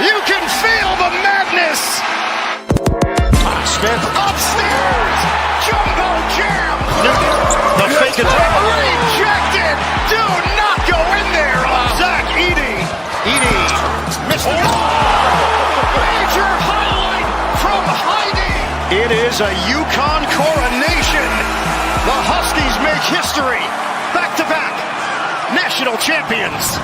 You can feel the madness. Smith. Upstairs. Jumbo jam. The fake attack. Rejected. Do not go in there. Zach Edey. Edey. Missed it. Major highlight from Heidi. It is a UConn coronation. The Huskies make history. Back-to-back national champions.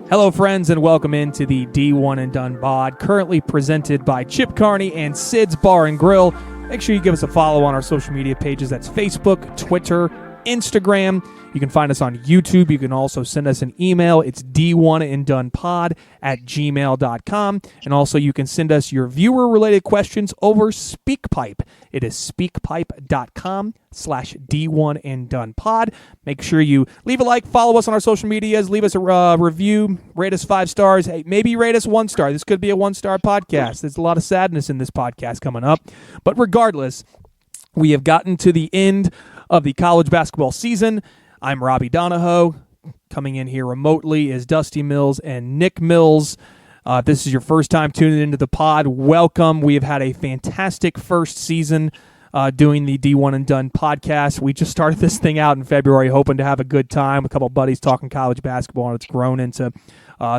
Hello, friends, and welcome into the D1 and Done pod, currently presented by Chip Carney and Sid's Bar and Grill. Make sure you give us a follow on our social media pages. That's Facebook, Twitter, Instagram. You can find us on YouTube. You can also send us an email. It's d1anddonepod@gmail.com. And also you can send us your viewer-related questions over SpeakPipe. It is speakpipe.com/d1anddonepod. Make sure you leave a like, follow us on our social medias, leave us a review, rate us 5 stars. Hey, maybe rate us 1 star. This could be a 1-star podcast. There's a lot of sadness in this podcast coming up. But regardless, we have gotten to the end of the college basketball season. I'm Robby Donahoe. Coming in here remotely is Dusty Mills and Nick Mills. If this is your first time tuning into the pod, welcome. We have had a fantastic first season doing the D1 and Done podcast. We just started this thing out in February, hoping to have a good time. A couple of buddies talking college basketball, and it's grown into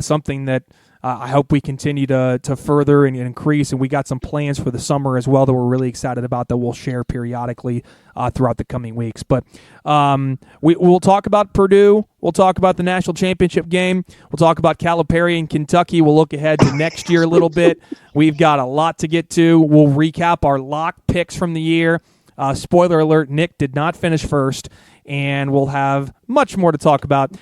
something that I hope we continue to further and increase, and we got some plans for the summer as well that we're really excited about that we'll share periodically throughout the coming weeks. But we'll talk about Purdue. We'll talk about the national championship game. We'll talk about Calipari and Kentucky. We'll look ahead to next year a little bit. We've got a lot to get to. We'll recap our lock picks from the year. Spoiler alert, Nick did not finish first. And we'll have much more to talk about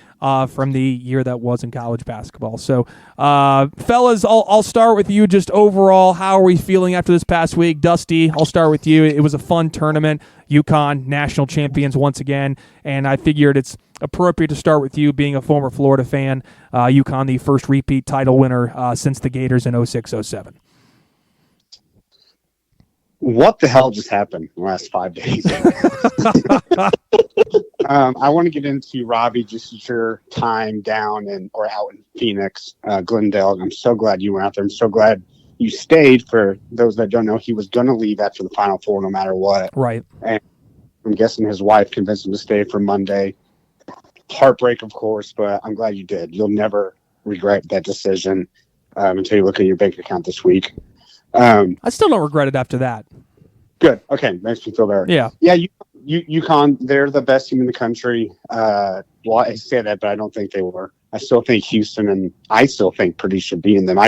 from the year that was in college basketball. So, fellas, I'll start with you. Just overall, how are we feeling after this past week? Dusty, I'll start with you. It was a fun tournament. UConn, national champions once again. And I figured it's appropriate to start with you, being a former Florida fan. UConn, the first repeat title winner since the Gators in 06-07. What the hell just happened in the last 5 days? I want to get into Robby, just your time down or out in Phoenix, Glendale. I'm so glad you went out there. I'm so glad you stayed. For those that don't know, he was going to leave after the Final Four no matter what. Right. And I'm guessing his wife convinced him to stay for Monday. Heartbreak, of course, but I'm glad you did. You'll never regret that decision until you look at your bank account this week. I still don't regret it after that. Good. Okay. Makes me feel better. Yeah. Yeah. UConn, they're the best team in the country. Well, I say that, but I don't think they were. I still think Houston and I still think Purdue should be in them.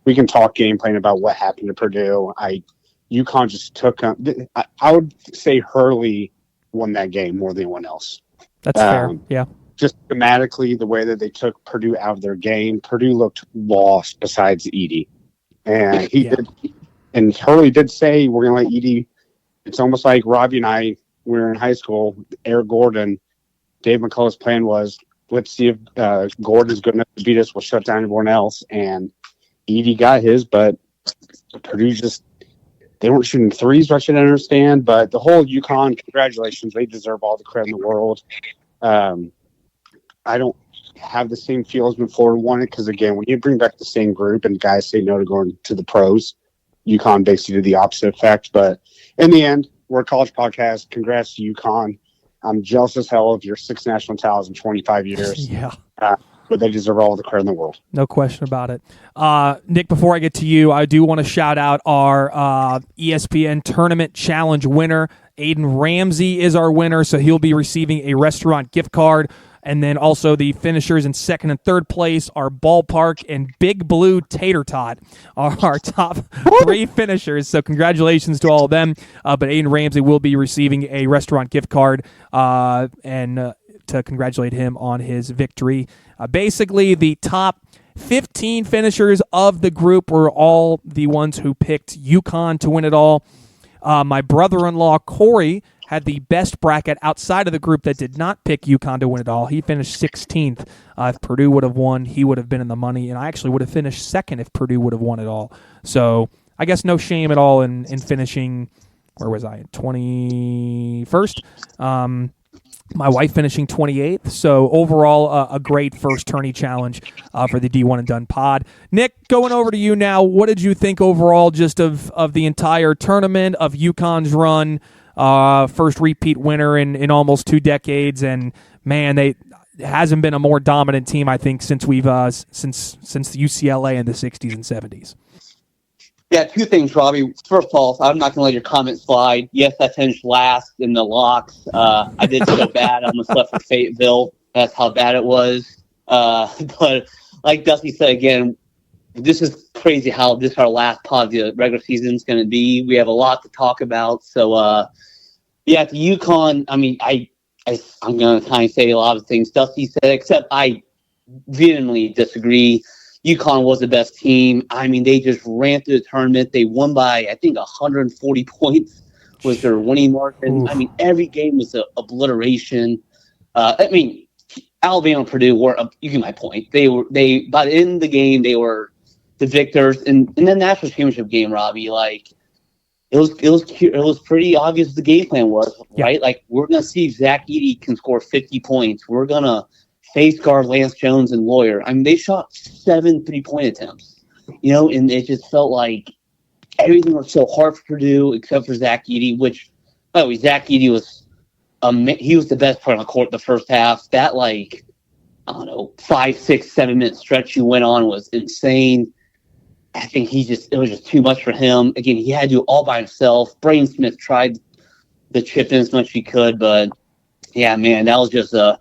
We can talk game plan about what happened to Purdue. UConn just took I would say Hurley won that game more than anyone else. That's fair. Yeah. Just thematically, the way that they took Purdue out of their game, Purdue looked lost besides Edey. And he did, and Hurley did say, we're going to let Edey. It's almost like Robby and I, we were in high school, Eric Gordon, Dave McCullough's plan was, let's see if Gordon's good enough to beat us, we'll shut down everyone else. And Edey got his, but Purdue they weren't shooting threes, which I didn't understand. But the whole UConn, congratulations, they deserve all the credit in the world. I don't have the same feel as when Florida won it, because again, when you bring back the same group and guys say no to going to the pros, UConn basically did the opposite effect. But in the end, we're a college podcast. Congrats to UConn. I'm jealous as hell of your 6 national titles in 25 years. Yeah. But they deserve all the credit in the world. No question about it. Nick, before I get to you, I do want to shout out our ESPN Tournament Challenge winner. Aiden Ramsey is our winner, so he'll be receiving a restaurant gift card. And then also the finishers in second and third place are Ballpark and Big Blue Tater Tot are our top 3 finishers. So congratulations to all of them. But Aiden Ramsey will be receiving a restaurant gift card and to congratulate him on his victory. Basically, the top 15 finishers of the group were all the ones who picked UConn to win it all. My brother-in-law, Corey, had the best bracket outside of the group that did not pick UConn to win it all. He finished 16th. If Purdue would have won, he would have been in the money, and I actually would have finished second if Purdue would have won it all. So I guess no shame at all in finishing, where was I, 21st? my wife finishing 28th. So overall, a great first tourney challenge for the D1 and Done pod. Nick, going over to you now. What did you think overall just of the entire tournament, of UConn's run, first repeat winner in almost 2 decades? And man, it hasn't been a more dominant team, I think, since we've since the UCLA in the 60s and 70s. Yeah, 2 things, Robby. First of all, I'm not going to let your comment slide. Yes, I finished last in the locks. I did so bad. I almost left for Fayetteville. That's how bad it was. But like Dusty said again, this is crazy how this our last pod of the regular season is going to be. We have a lot to talk about. So, yeah, the UConn, I mean, I'm going to kind of say a lot of things Dusty said, except I vehemently disagree. UConn was the best team. I mean, they just ran through the tournament. They won by, I think, 140 points was their winning margin. I mean, every game was an obliteration. I mean, Alabama and Purdue were, you get my point. They by the end of the game, they were the victors. And in the national championship game, Robby, like, it was pretty obvious what the game plan was, right? Like, we're going to see if Zach Edey can score 50 points. We're going to face guard Lance Jones and Lawyer. I mean, they shot 7 3-point attempts, and it just felt like everything was so hard for Purdue except for Zach Edey, which, by the way, Zach Edey was he was the best player on the court the first half. That, like, I don't know, 5, 6, 7 minute stretch he went on was insane. I think it was just too much for him. Again, he had to do it all by himself. Braden Smith tried to chip in as much as he could, but yeah, man, that was just a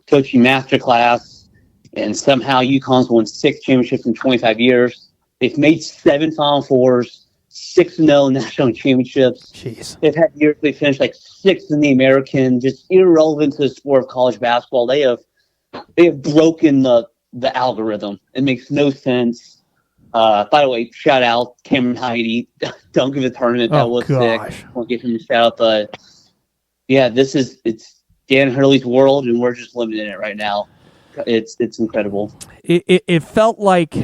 coaching masterclass, and somehow UConn's won 6 championships in 25 years. They've made 7 Final Fours, 6-0 national championships. Jeez. They've had years they finished like 6th in the American, just irrelevant to the sport of college basketball. They have broken the algorithm. It makes no sense. By the way, shout out Cameron Heide, dunk of the tournament. That was sick. I won't give him a shout out, but yeah, it's Dan Hurley's world, and we're just living in it right now. It's incredible. It felt like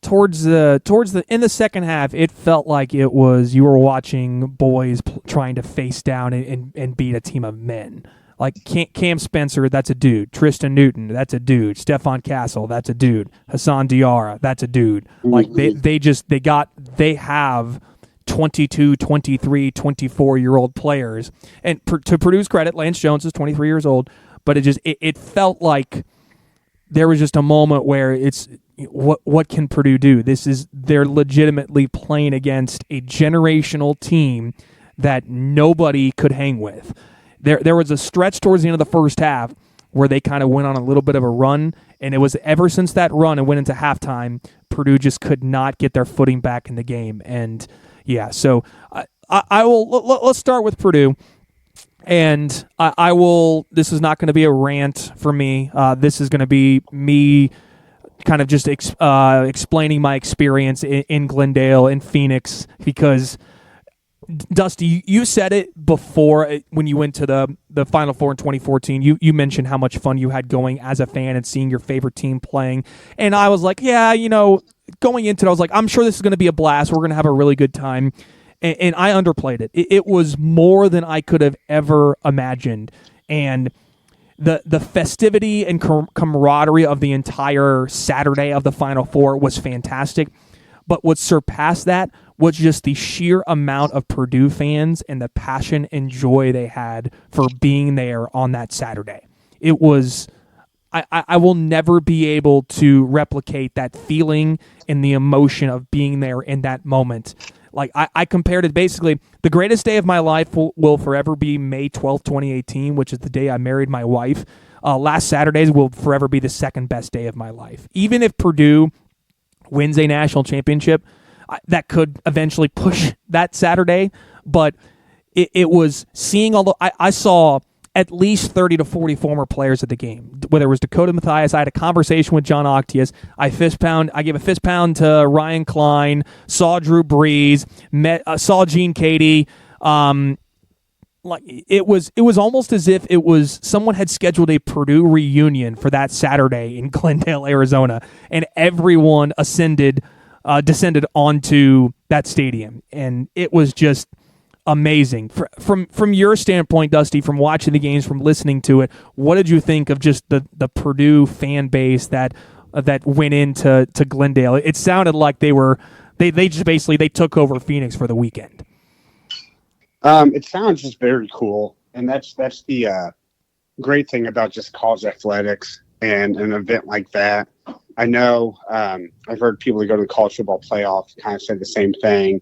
towards the in the second half, it felt like it was you were watching boys trying to face down and beat a team of men. Like Cam Spencer, that's a dude. Tristan Newton, that's a dude. Stephon Castle, that's a dude. Hassan Diarra, that's a dude. Like they have 22, 23, 24-year-old players. And to Purdue's credit, Lance Jones is 23 years old, but it felt like there was just a moment where it's what can Purdue do? They're legitimately playing against a generational team that nobody could hang with. There was a stretch towards the end of the first half where they kind of went on a little bit of a run, and it was ever since that run and went into halftime, Purdue just could not get their footing back in the game. And yeah, so I will. Let's start with Purdue, and I will. This is not going to be a rant for me. This is going to be me kind of just explaining my experience in Glendale, in Phoenix, because Dusty, you said it before when you went to the Final Four in 2014. You mentioned how much fun you had going as a fan and seeing your favorite team playing. And I was like, yeah, going into it, I was like, I'm sure this is going to be a blast. We're going to have a really good time. And I underplayed it. It was more than I could have ever imagined. And the festivity and camaraderie of the entire Saturday of the Final Four was fantastic. But what surpassed that was just the sheer amount of Purdue fans and the passion and joy they had for being there on that Saturday. It was, I will never be able to replicate that feeling and the emotion of being there in that moment. Like I compared it basically, the greatest day of my life will forever be May 12th, 2018, which is the day I married my wife. Last Saturdays will forever be the second best day of my life. Even if Purdue wins a national championship, that could eventually push that Saturday, but it was seeing all the. I saw at least 30 to 40 former players at the game. Whether it was Dakota Mathias, I had a conversation with John Octius. I gave a fist pound to Ryan Klein. Saw Drew Brees. Saw Gene Katie. Like it was almost as if it was someone had scheduled a Purdue reunion for that Saturday in Glendale, Arizona, and everyone descended onto that stadium, and it was just amazing. From your standpoint, Dusty, from watching the games, from listening to it, what did you think of just the Purdue fan base that went into Glendale? It sounded like they just basically they took over Phoenix for the weekend. It sounds just very cool, and that's the great thing about just college athletics and an event like that. I know I've heard people that go to the college football playoff kind of say the same thing.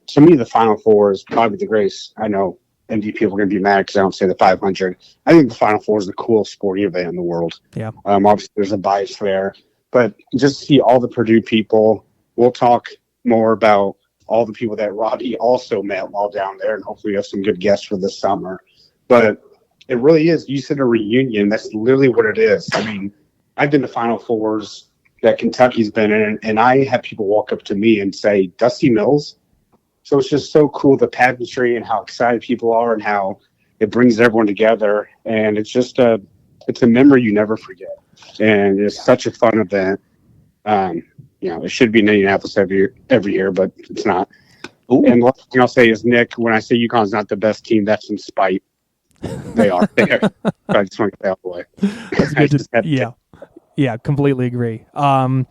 To me, the Final Four is probably the greatest. I know ND people are going to be mad because I don't say the 500. I think the Final Four is the coolest sporting event in the world. Yeah. Obviously, there's a bias there, but just see all the Purdue people. We'll talk more about all the people that Robby also met while down there, and hopefully we have some good guests for this summer. But it really is. You said a reunion. That's literally what it is. I mean, I've been to Final Fours that Kentucky's been in, and I have people walk up to me and say, Dusty Mills? So it's just so cool, the pageantry and how excited people are and how it brings everyone together. And it's just it's a memory you never forget. And it's such a fun event. It should be in Indianapolis every year, but it's not. Ooh. And the last thing I'll say is, Nick, when I say UConn's not the best team, that's in spite. They are. So I just want to get that out of the way. Yeah, completely agree. And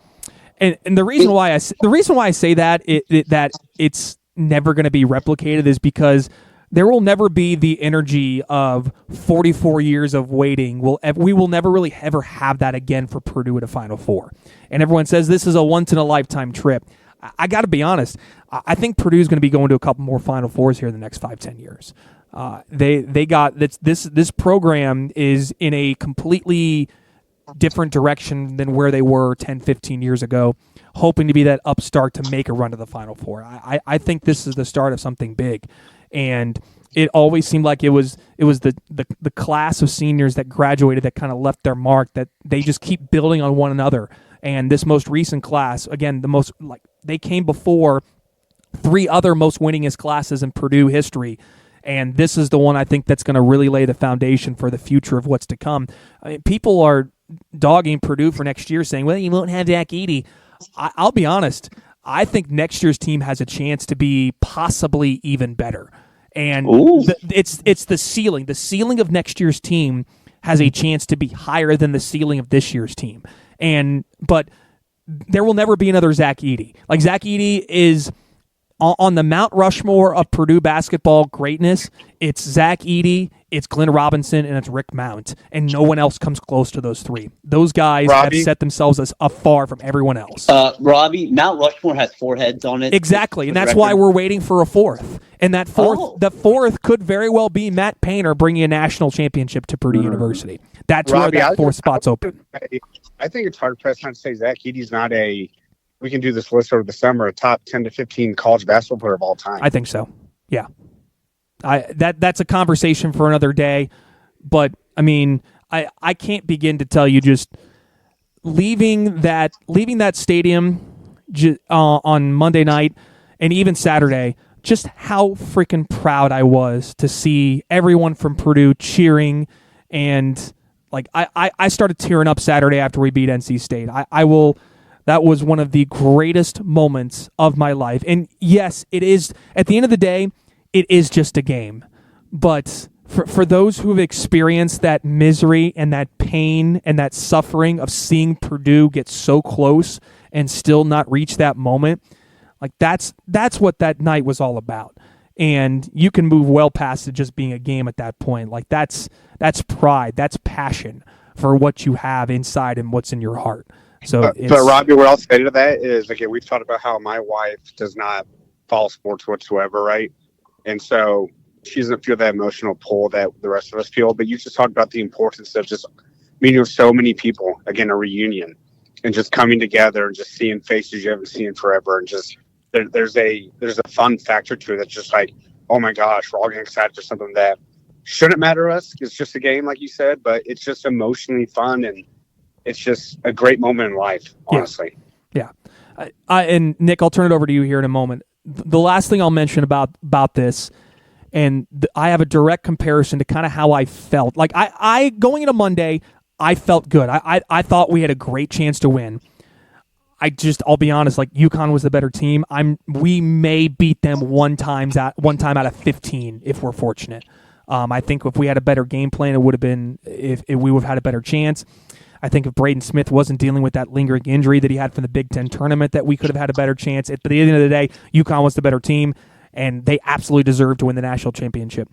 the reason why I say that that it's never going to be replicated is because there will never be the energy of 44 years of waiting. We will never really ever have that again for Purdue at a Final Four. And everyone says this is a once-in-a-lifetime trip. I got to be honest. I think Purdue is going to be going to a couple more Final Fours here in the next 5-10 years. They got this program is in a completely different direction than where they were 10, 15 years ago, hoping to be that upstart to make a run to the Final Four. I think this is the start of something big. And it always seemed like it was the class of seniors that graduated that kind of left their mark, that they just keep building on one another. And this most recent class, again, they came before 3 other most winningest classes in Purdue history. And this is the one I think that's going to really lay the foundation for the future of what's to come. I mean, people are dogging Purdue for next year, saying, well, you won't have Zach Edey. I'll be honest. I think next year's team has a chance to be possibly even better. And it's the ceiling. The ceiling of next year's team has a chance to be higher than the ceiling of this year's team. But there will never be another Zach Edey. Like, Zach Edey is on the Mount Rushmore of Purdue basketball greatness. It's Zach Edey, it's Glenn Robinson, and it's Rick Mount. And no one else comes close to those 3. Those guys have set themselves as afar from everyone else. Robby, Mount Rushmore has 4 heads on it. Exactly, and that's why we're waiting for a 4th. And that the fourth could very well be Matt Painter bringing a national championship to Purdue University. That's Robby, where that 4th spot's open. I think it's hard pressed not to say Zach Edey's not we can do this list over the summer, a top 10 to 15 college basketball player of all time. I think so. Yeah. That's a conversation for another day. But, I mean, I can't begin to tell you, just leaving that stadium on Monday night and even Saturday, just how freaking proud I was to see everyone from Purdue cheering. And, I started tearing up Saturday after we beat NC State. That was one of the greatest moments of my life. And yes, it is, at the end of the day, it is just a game. But for those who have experienced that misery and that pain and that suffering of seeing Purdue get so close and still not reach that moment, that's what that night was all about. And you can move well past it just being a game at that point. That's pride, that's passion for what you have inside and what's in your heart. But Robby, what I'll say to that is, again, we've talked about how my wife does not follow sports whatsoever, right? And so she doesn't feel that emotional pull that the rest of us feel. But you just talked about the importance of just meeting with so many people, again, a reunion, and just coming together and just seeing faces you haven't seen forever. And just there's a fun factor to it that's just like, oh my gosh, we're all getting excited for something that shouldn't matter to us. It's just a game, like you said, but it's just emotionally fun, and it's just a great moment in life, honestly. Yeah. And Nick, I'll turn it over to you here in a moment. The last thing I'll mention about this, and I have a direct comparison to kind of how I felt. I going into Monday, I felt good. I thought we had a great chance to win. I'll be honest, like UConn was the better team. We may beat them one time out of 15 if we're fortunate. I think if we had a better game plan, it would have been if we would have had a better chance. I think if Braden Smith wasn't dealing with that lingering injury that he had from the Big Ten tournament, that we could have had a better chance. But at the end of the day, UConn was the better team, and they absolutely deserved to win the national championship.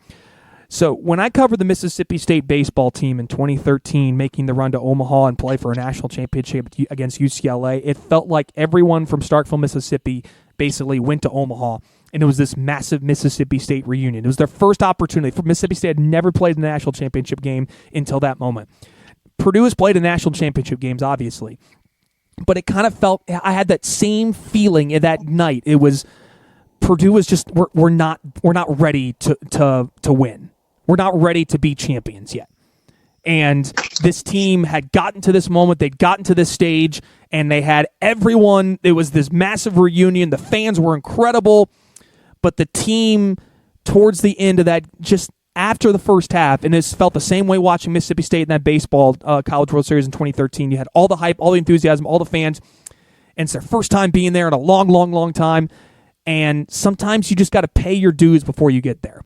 So when I covered the Mississippi State baseball team in 2013, making the run to Omaha and play for a national championship against UCLA, it felt like everyone from Starkville, Mississippi basically went to Omaha, and it was this massive Mississippi State reunion. It was their first opportunity. For Mississippi State had never played in the national championship game until that moment. Purdue has played in national championship games, obviously, but it kind of felt, I had that same feeling that night. It was Purdue was just we're not ready to win. We're not ready to be champions yet. And this team had gotten to this moment, they'd gotten to this stage, and they had everyone. It was this massive reunion. The fans were incredible, but the team towards the end of that, just after the first half, and this felt the same way watching Mississippi State in that baseball College World Series in 2013. You had all the hype, all the enthusiasm, all the fans, and it's their first time being there in a long, long, long time. And sometimes you just got to pay your dues before you get there.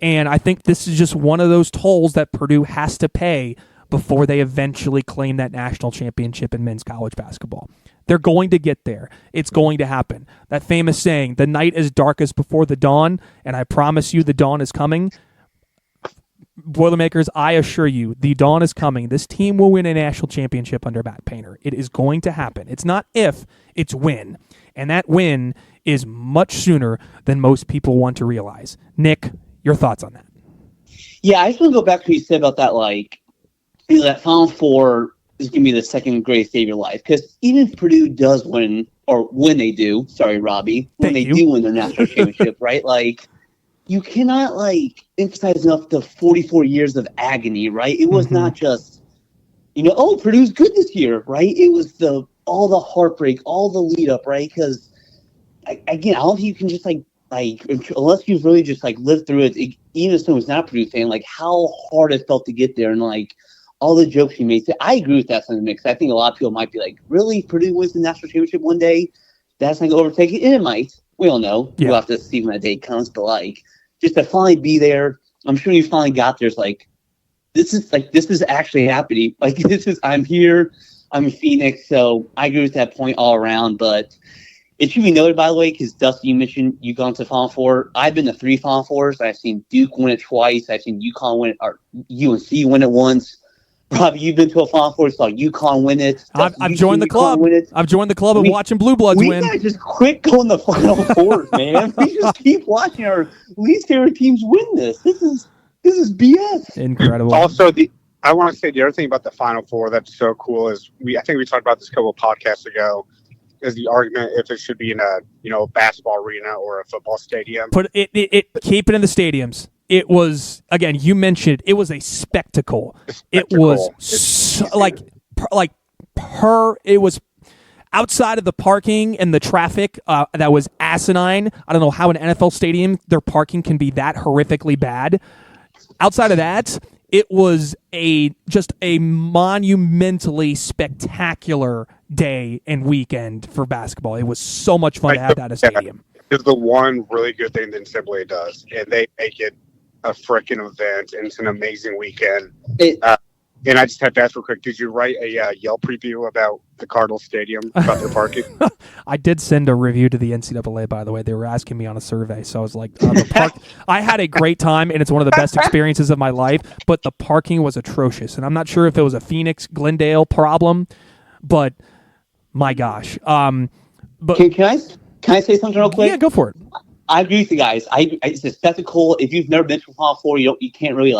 And I think this is just one of those tolls that Purdue has to pay before they eventually claim that national championship in men's college basketball. They're going to get there. It's going to happen. That famous saying, the night is darkest before the dawn, and I promise you the dawn is coming. Boilermakers, I assure you, the dawn is coming. This team will win a national championship under Matt Painter. It is going to happen. It's not if, it's when. And that win is much sooner than most people want to realize. Nick, your thoughts on that? Yeah, I just want to go back to what you said about that, that Final Four is going to be the second greatest day of your life. Because even if Purdue does win, or when they do, sorry, Robby, when they do win their national championship, right? You cannot emphasize enough the 44 years of agony, right? It was not just, Purdue's good this year, right? It was all the heartbreak, all the lead up, right? Because again, I don't think you can just unless you've really just lived through it, even if someone's not a Purdue fan, how hard it felt to get there and all the jokes you made. I agree with that sentiment because I think a lot of people might be really, Purdue wins the national championship one day? That's not going to overtake it, and it might. We don't know. Yeah. We'll have to see when that day comes, but just to finally be there, I'm sure you finally got there. This is actually happening. I'm here. I'm in Phoenix, so I agree with that point all around. But it should be noted, by the way, because Dusty, you mentioned UConn to Final Four. I've been to 3 Final Fours. I've seen Duke win it twice. I've seen UConn win it, or UNC win it once. Probably you've been to a Final Four, saw UConn win it. I've joined the club. I've joined the club of watching Blue Bloods win. We gotta just quit going to Final Fours, man. We just keep watching our least favorite teams win this. This is BS. Incredible. Also, I want to say the other thing about the Final Four that's so cool is I think we talked about this a couple of podcasts ago. Is the argument if it should be in a basketball arena or a football stadium? Keep it in the stadiums. It was, again, you mentioned it was a spectacle. It was it was outside of the parking and the traffic that was asinine. I don't know how an NFL stadium, their parking can be that horrifically bad. Outside of that, it was just a monumentally spectacular day and weekend for basketball. It was so much fun to have that at a stadium. It's the one really good thing that NCAA does, and they make it a freaking event, and it's an amazing weekend. And I just have to ask real quick, did you write a Yelp review about the Cardinal Stadium, about their parking? I did send a review to the NCAA, by the way. They were asking me on a survey, so I was like, the park. I had a great time, and it's one of the best experiences of my life, but the parking was atrocious. And I'm not sure if it was a Phoenix, Glendale problem, but my gosh. But Can I say something real quick? Yeah, go for it. I agree with you guys. It's a spectacle. If you've never been to a Final Four, you can't really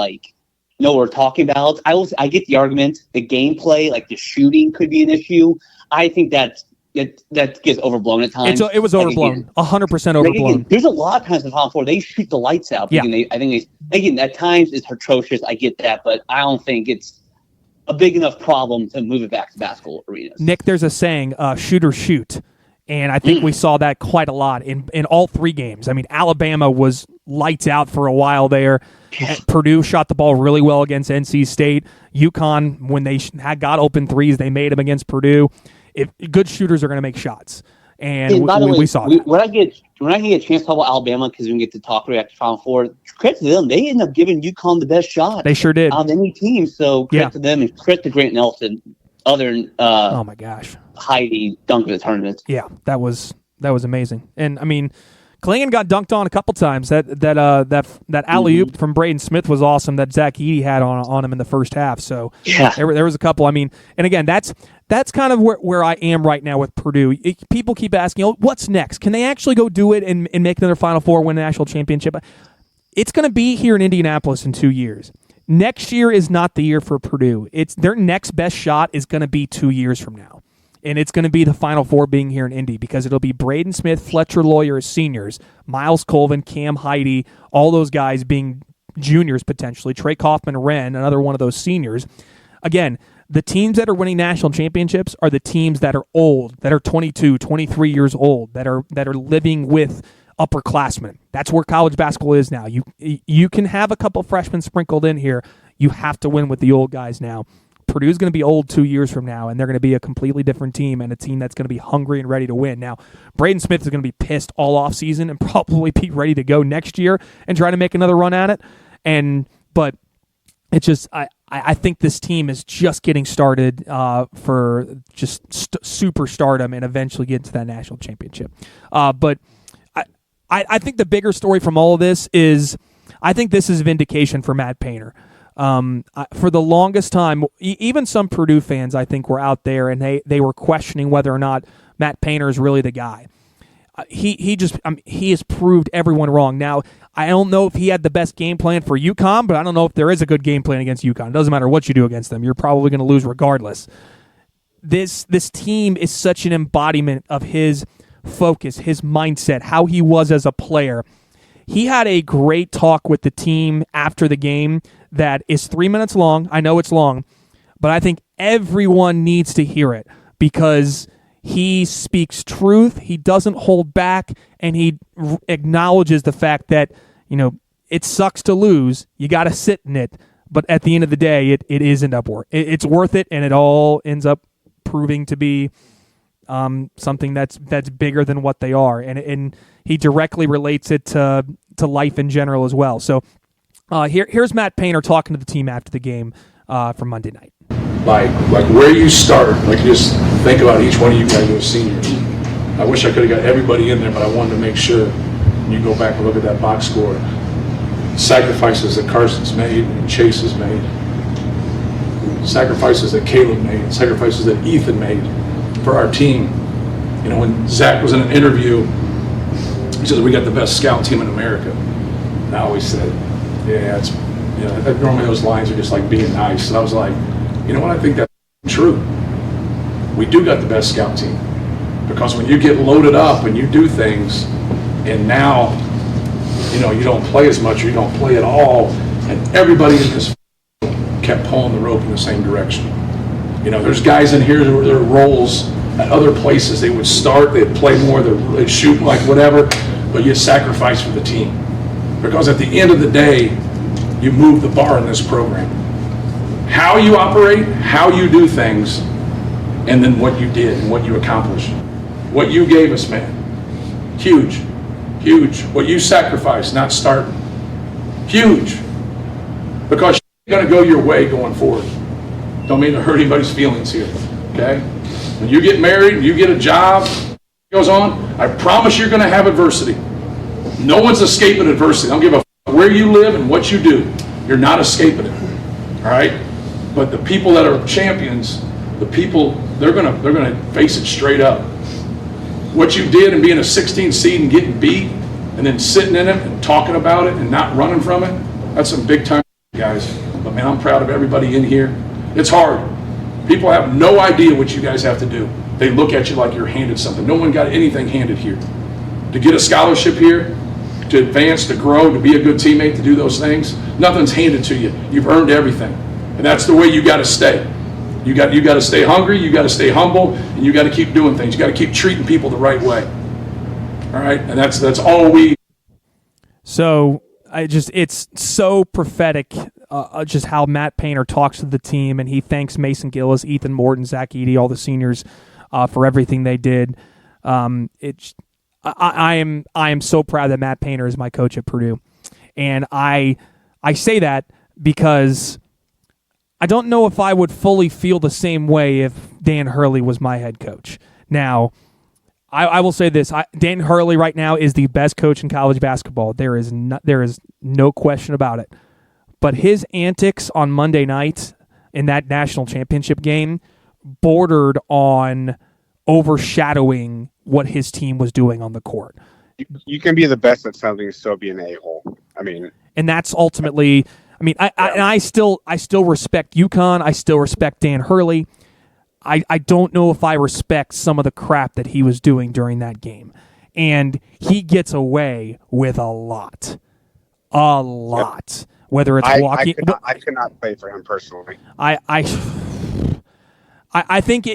know what we're talking about. I get the argument. The gameplay, the shooting, could be an issue. I think that gets overblown at times. It was overblown, 100% overblown. Again, there's a lot of times in Final Four they shoot the lights out. Yeah. I think at times it's atrocious. I get that, but I don't think it's a big enough problem to move it back to basketball arenas. Nick, there's a saying, shoot or shoot. And I think we saw that quite a lot in all 3 games. I mean, Alabama was lights out for a while there. Purdue shot the ball really well against NC State. UConn, when they got open threes, they made them against Purdue. if good shooters are going to make shots. And by the way, we saw that. When I get a chance to talk about Alabama, because we can get to talk right after Final Four, credit to them. They ended up giving UConn the best shot. They sure did. Out of any team. So credit to them, and credit to Grant Nelson. Other than oh my gosh, Heidi dunked the tournament. Yeah, that was amazing. And I mean, Klingon got dunked on a couple times. That alley oop from Braden Smith was awesome. That Zach Edey had on him in the first half. So there was a couple. I mean, and again, that's kind of where I am right now with Purdue. People keep asking, what's next? Can they actually go do it and make another Final Four, win a national championship? It's going to be here in Indianapolis in 2 years. Next year is not the year for Purdue. It's their next best shot is going to be 2 years from now. And it's going to be the Final Four being here in Indy, because it'll be Braden Smith, Fletcher Lawyer as seniors, Miles Colvin, Cam Heidi, all those guys being juniors potentially, Trey Kaufman-Wren, another one of those seniors. Again, the teams that are winning national championships are the teams that are old, that are 22, 23 years old, that are living with upperclassmen. That's where college basketball is now. You can have a couple freshmen sprinkled in here. You have to win with the old guys now. Purdue's going to be old 2 years from now, and they're going to be a completely different team, and a team that's going to be hungry and ready to win. Now, Braden Smith is going to be pissed all off season and probably be ready to go next year and try to make another run at it. But it's just I think this team is just getting started for just super stardom and eventually get to that national championship. But I think the bigger story from all of this is I think this is vindication for Matt Painter. For the longest time, even some Purdue fans, I think, were out there and they were questioning whether or not Matt Painter is really the guy. He has proved everyone wrong. Now, I don't know if he had the best game plan for UConn, but I don't know if there is a good game plan against UConn. It doesn't matter what you do against them. You're probably going to lose regardless. This team is such an embodiment of his focus, his mindset, how he was as a player. He had a great talk with the team after the game that is 3 minutes long. I know it's long, but I think everyone needs to hear it because he speaks truth. He doesn't hold back, and he acknowledges the fact that, it sucks to lose. You got to sit in it, but at the end of the day, it it's worth it, and it all ends up proving to be something that's bigger than what they are, and he directly relates it to life in general as well. So here's Matt Painter talking to the team after the game from Monday night. Like where you start, just think about each one of you guys who are seniors. I wish I could have got everybody in there, but I wanted to make sure when you go back and look at that box score, sacrifices that Carson's made and Chase has made, sacrifices that Caleb made, sacrifices that Ethan made for our team. When Zach was in an interview, he says, we got the best scout team in America. And I always said, normally those lines are just like being nice. And I was like, you know what, I think that's true. We do got the best scout team. Because when you get loaded up and you do things, and now, you don't play as much or you don't play at all, and everybody in this kept pulling the rope in the same direction. There's guys in here who were their roles at other places. They would start, they'd play more, they'd shoot, like whatever, but you sacrifice for the team. Because at the end of the day, you move the bar in this program. How you operate, how you do things, and then what you did and what you accomplished. What you gave us, man. Huge. Huge. What you sacrificed, not starting. Huge. Because you're going to go your way going forward. Don't mean to hurt anybody's feelings here. Okay? When you get married, you get a job, goes on, I promise you're going to have adversity. No one's escaping adversity. I don't give a where you live and what you do. You're not escaping it. All right? But the people that are champions, they're gonna face it straight up. What you did and being a 16 seed and getting beat and then sitting in it and talking about it and not running from it, that's some big time, guys. But man, I'm proud of everybody in here. It's hard. People have no idea what you guys have to do. They look at you like you're handed something. No one got anything handed here. To get a scholarship here, to advance, to grow, to be a good teammate, to do those things, nothing's handed to you. You've earned everything. And that's the way you got to stay. You got to stay hungry, you got to stay humble, and you got to keep doing things. You got to keep treating people the right way. All right? And that's all we. So it's so prophetic just how Matt Painter talks to the team, and he thanks Mason Gillis, Ethan Morton, Zach Edey, all the seniors for everything they did. I am so proud that Matt Painter is my coach at Purdue, and I say that because I don't know if I would fully feel the same way if Dan Hurley was my head coach. Now, I will say this: Dan Hurley right now is the best coach in college basketball. There is no question about it. But his antics on Monday night in that national championship game bordered on overshadowing what his team was doing on the court. You can be the best at something and still be an a-hole. And that's ultimately. I still respect UConn. I still respect Dan Hurley. I don't know if I respect some of the crap that he was doing during that game. And he gets away with a lot. Yep. Whether it's walking. I could not play for him personally. I think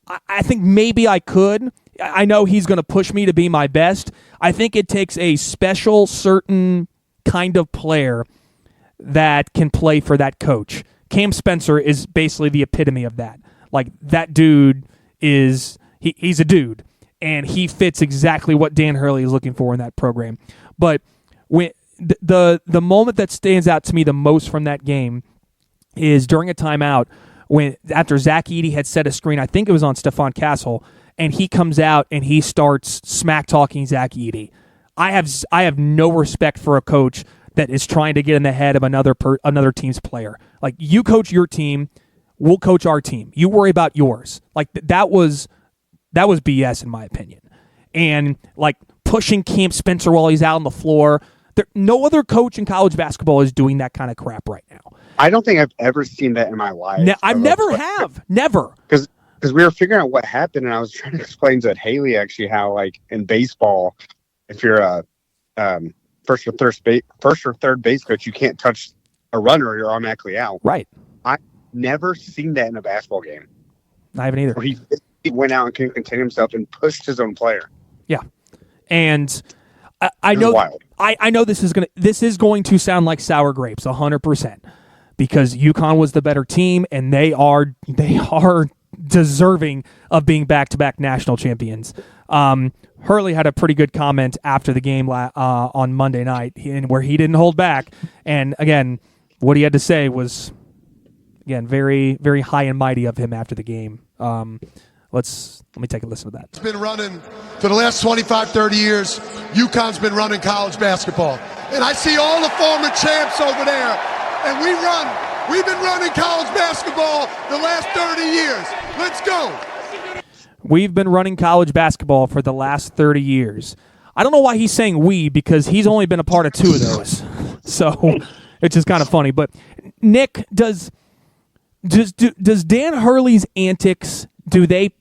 I think maybe I could. I know he's going to push me to be my best. I think it takes a special, certain kind of player that can play for that coach. Cam Spencer is basically the epitome of that. Like, that dude is he's a dude, and he fits exactly what Dan Hurley is looking for in that program. But when the moment that stands out to me the most from that game is during a timeout when after Zach Edey had set a screen, I think it was on Stephon Castle, and he comes out and he starts smack talking Zach Edey. I have no respect for a coach that is trying to get in the head of another team's player. Like, you coach your team, we'll coach our team. You worry about yours. Like, that was BS in my opinion. And like pushing Cam Spencer while he's out on the floor. No other coach in college basketball is doing that kind of crap right now. I don't think I've ever seen that in my life. Never. Because we were figuring out what happened, and I was trying to explain to Haley actually how, like, in baseball, if you're a first or third base coach, you can't touch a runner or you're automatically out. Right. I've never seen that in a basketball game. I haven't either. Where he went out and couldn't contain himself and pushed his own player. Yeah, and I know I know this is going to sound like sour grapes 100%, because UConn was the better team and they are deserving of being back-to-back national champions. Hurley had a pretty good comment after the game on Monday night, where he didn't hold back. And again, what he had to say was, again, very, very high and mighty of him after the game. Let me take a listen to that. It's been running for the last 25, 30 years. UConn's been running college basketball. And I see all the former champs over there. And we've been running college basketball the last 30 years. Let's go. We've been running college basketball for the last 30 years. I don't know why he's saying we, because he's only been a part of 2 of those. So it's just kind of funny. But Nick, does Dan Hurley's antics, do they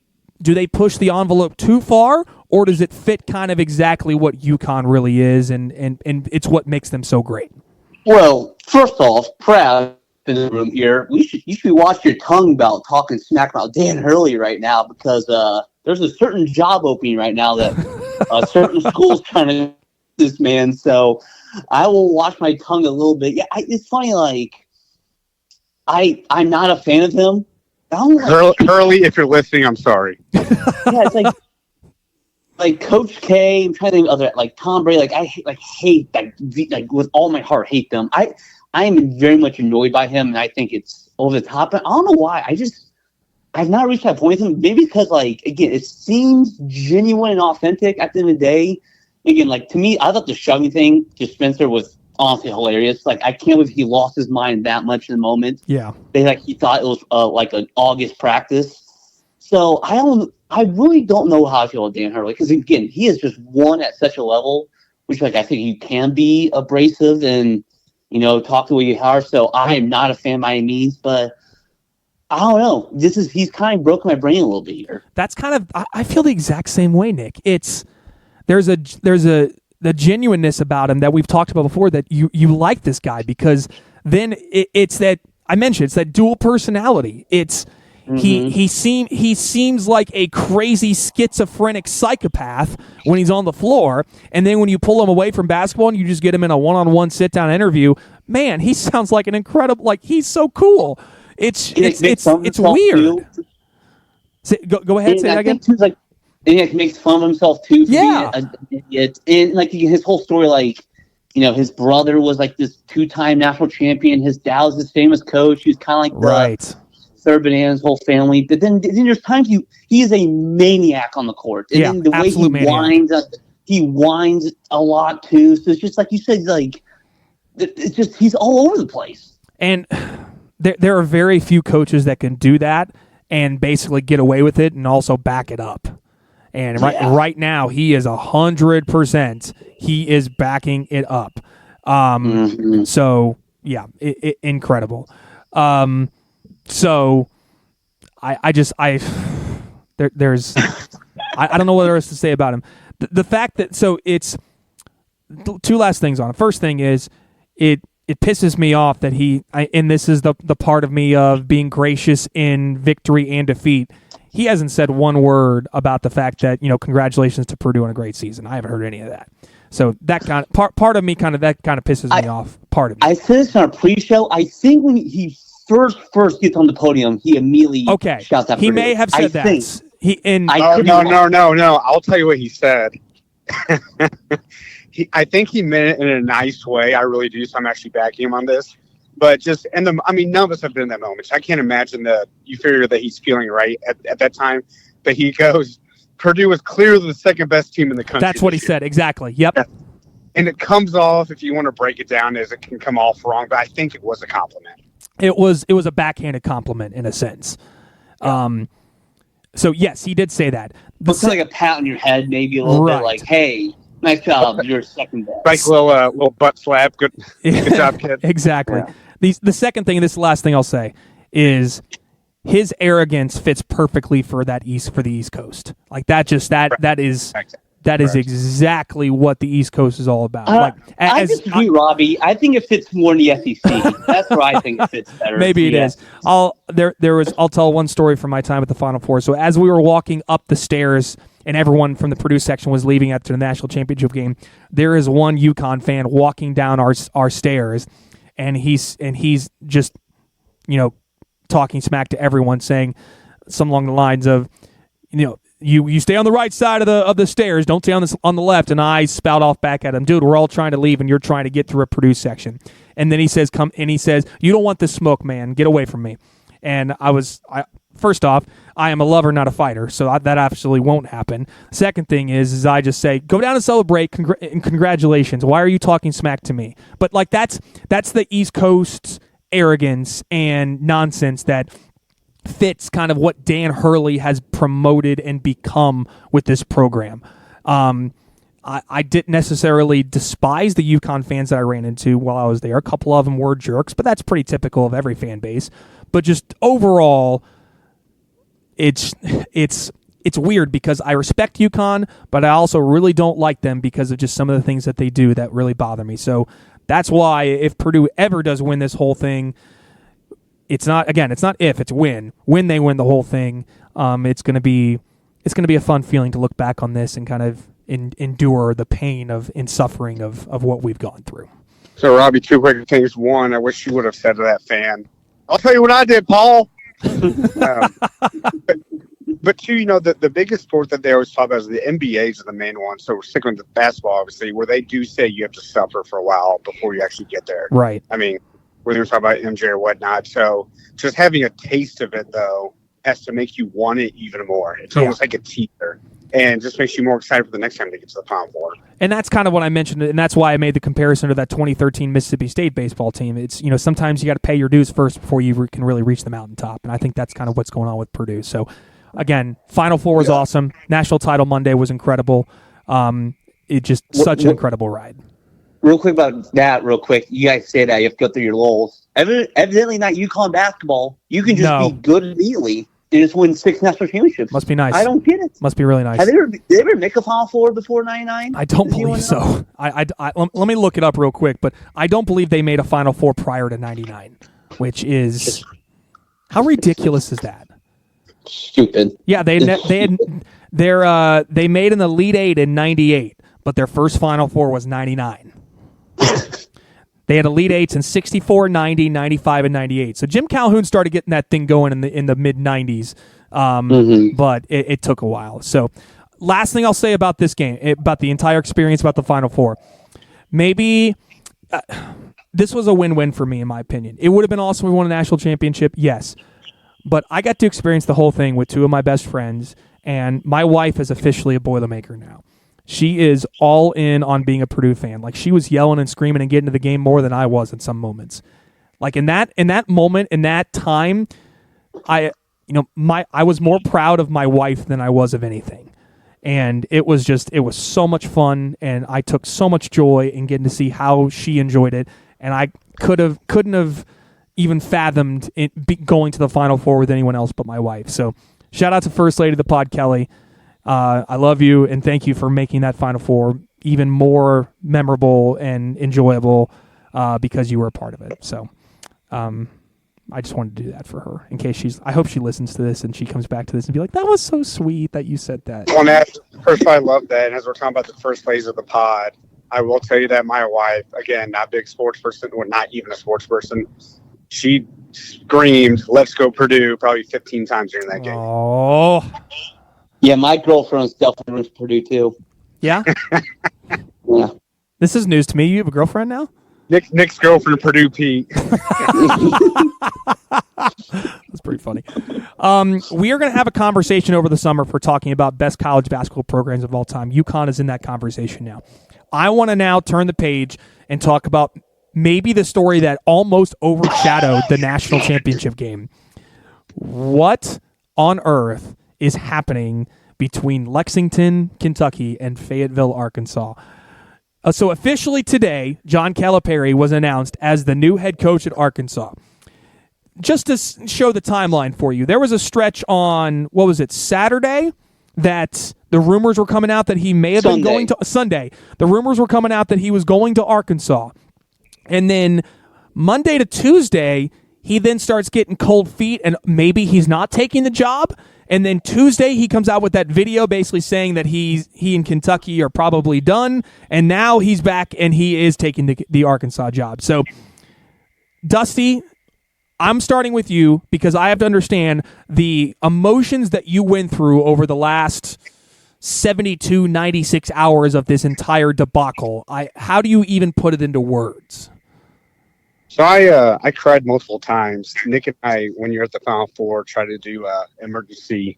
push the envelope too far, or does it fit kind of exactly what UConn really is, and it's what makes them so great? Well, first off, proud in the room here. You should watch your tongue about talking smack about Dan Hurley right now, because there's a certain job opening right now that certain schools trying to this man. So I will watch my tongue a little bit. Yeah, it's funny. Like, I'm not a fan of him. Hurley, if you're listening, I'm sorry. Yeah, it's like Coach K. I'm trying to think of other, like Tom Brady. Like, I hate like with all my heart, hate them. I am very much annoyed by him, and I think it's over the top. I don't know why. I've not reached that point with him. Maybe because, like, again, it seems genuine and authentic at the end of the day. Again, like, to me, I thought the shoving thing to Spencer was honestly hilarious. Like, I can't believe he lost his mind that much in the moment. Yeah. He thought it was like an August practice. So I really don't know how I feel with Dan Hurley, because again, he has just won at such a level, which, like, I think you can be abrasive and, talk the way you are. So I am not a fan by any means, but I don't know. He's kind of broken my brain a little bit here. That's kind of, I feel the exact same way, Nick. There's the genuineness about him that we've talked about before, that you like this guy, because then it's that I mentioned, it's that dual personality. It's he seems like a crazy schizophrenic psychopath when he's on the floor, and then when you pull him away from basketball and you just get him in a one-on-one sit-down interview, man, he sounds like an incredible, like, he's so cool. It's weird. Go ahead. And Say I that again. think too, like, and he makes fun of himself too for Yeah. being an idiot. And like his whole story, like, you know, his brother was like this 2-time national champion. His dad was this famous coach. He was kind of like the Right. third banana, his whole family. But then there's times he is a maniac on the court. And then the way he whines a lot too. So it's just like you said, like, it's just he's all over the place. And there are very few coaches that can do that and basically get away with it and also back it up. And right now, he is 100%. He is backing it up. So yeah, incredible. So there's I don't know what else to say about him. The fact that it's two last things on it. First thing is it pisses me off that and this is the part of me of being gracious in victory and defeat. He hasn't said one word about the fact that, congratulations to Purdue on a great season. I haven't heard any of that. So that kind of part of me that pisses me off. Part of me. I said this in our pre-show. I think when he first gets on the podium, he immediately shouts at Purdue. He may have said that. No. I'll tell you what he said. I think he meant it in a nice way. I really do. So I'm actually backing him on this. But none of us have been in that moment. So I can't imagine that you figure that he's feeling right at that time. But he goes, Purdue was clearly the second best team in the country. That's what he said. Exactly. Yep. Yeah. And it comes off, if you want to break it down, as it can come off wrong. But I think it was a compliment. It was a backhanded compliment in a sense. So yes, he did say that. It's like a pat on your head, maybe a little bit like, "Hey, nice job, you're second best." Like a little butt slap. Good job, kid. Exactly. Yeah. The second thing, and this is the last thing I'll say, is his arrogance fits perfectly for the East Coast. Like that is exactly what the East Coast is all about. I disagree, Robby. I think it fits more in the SEC. That's where I think it fits better. Maybe it is. I'll tell one story from my time at the Final Four. So as we were walking up the stairs and everyone from the Purdue section was leaving after the national championship game, there is one UConn fan walking down our stairs, and he's just talking smack to everyone, saying something along the lines of, You stay on the right side of the stairs. Don't stay on the left. And I spout off back at him, dude. We're all trying to leave, and you're trying to get through a Purdue section. And then he says, you don't want the smoke, man. Get away from me. And first off, I am a lover, not a fighter, so that absolutely won't happen. Second thing is I just say, go down and celebrate. Congratulations. Why are you talking smack to me? But that's the East Coast's arrogance and nonsense that fits kind of what Dan Hurley has promoted and become with this program. I didn't necessarily despise the UConn fans that I ran into while I was there. A couple of them were jerks, but that's pretty typical of every fan base. But just overall, it's weird because I respect UConn, but I also really don't like them because of just some of the things that they do that really bother me. So that's why if Purdue ever does win this whole thing, it's not if, it's when they win the whole thing. It's going to be a fun feeling to look back on this and kind of endure the pain and suffering of what we've gone through. So, Robby, two quick things. One, I wish you would have said to that fan, I'll tell you what I did, Paul. But two, the biggest sport that they always talk about is the NBA is the main one. So we're sticking with basketball, obviously, where they do say you have to suffer for a while before you actually get there. Right. I mean, we're going to talk about MJ or whatnot. So just having a taste of it, though, has to make you want it even more. It's almost like a teaser. And just makes you more excited for the next time they get to the Final Four. And that's kind of what I mentioned, and that's why I made the comparison to that 2013 Mississippi State baseball team. It's, sometimes you got to pay your dues first before you can really reach the mountaintop, and I think that's kind of what's going on with Purdue. So, again, Final Four was awesome. National Title Monday was incredible. It just such an incredible ride. Real quick about that, you guys say that you have to go through your lulls. Evidently not UConn basketball. You can just be good immediately. They just win 6 national championships. Must be nice. I don't get it. Must be really nice. Did they ever make a Final Four before 99? I don't believe so. Let me look it up real quick, but I don't believe they made a Final Four prior to 99, which is how ridiculous is that? Stupid. Yeah, they made an Elite Eight in 98, but their first Final Four was 99. They had Elite Eights in 64, 90, 95, and 98. So Jim Calhoun started getting that thing going in the mid-90s, but it took a while. So last thing I'll say about this game, about the entire experience, about the Final Four, maybe this was a win-win for me, in my opinion. It would have been awesome if we won a national championship, yes. But I got to experience the whole thing with two of my best friends, and my wife is officially a Boilermaker now. She is all in on being a Purdue fan. Like, she was yelling and screaming and getting to the game more than I was in some moments. Like, in that moment, in that time, I was more proud of my wife than I was of anything. And it was so much fun, and I took so much joy in getting to see how she enjoyed it. And I couldn't have even fathomed going to the Final Four with anyone else but my wife. So shout out to First Lady of the Pod, Kelly. I love you, and thank you for making that Final Four even more memorable and enjoyable because you were a part of it. So I just wanted to do that for her in case I hope she listens to this and she comes back to this and be like, that was so sweet that you said that. Well, first, I love that. And as we're talking about the First Ladies of the Pod, I will tell you that my wife, again, not a big sports person, or not even a sports person, she screamed, "Let's go Purdue," probably 15 times during that game. Oh. Yeah, my girlfriend's definitely roots Purdue too. Yeah? Yeah. This is news to me. You have a girlfriend now? Nick's girlfriend, Purdue Pete. That's pretty funny. We are going to have a conversation over the summer for talking about best college basketball programs of all time. UConn is in that conversation now. I want to now turn the page and talk about maybe the story that almost overshadowed the national championship game. What on earth is happening between Lexington, Kentucky, and Fayetteville, Arkansas? So officially today, John Calipari was announced as the new head coach at Arkansas. Just to show the timeline for you, there was a stretch on, Saturday, that the rumors were coming out that he may have been going to Sunday. The rumors were coming out that he was going to Arkansas. And then Monday to Tuesday, he then starts getting cold feet and maybe he's not taking the job. And then Tuesday, he comes out with that video basically saying that he and Kentucky are probably done. And now he's back and he is taking the Arkansas job. So, Dusty, I'm starting with you because I have to understand the emotions that you went through over the last 72, 96 hours of this entire debacle. How do you even put it into words? So I cried multiple times. Nick and I, when you're at the Final Four, try to do emergency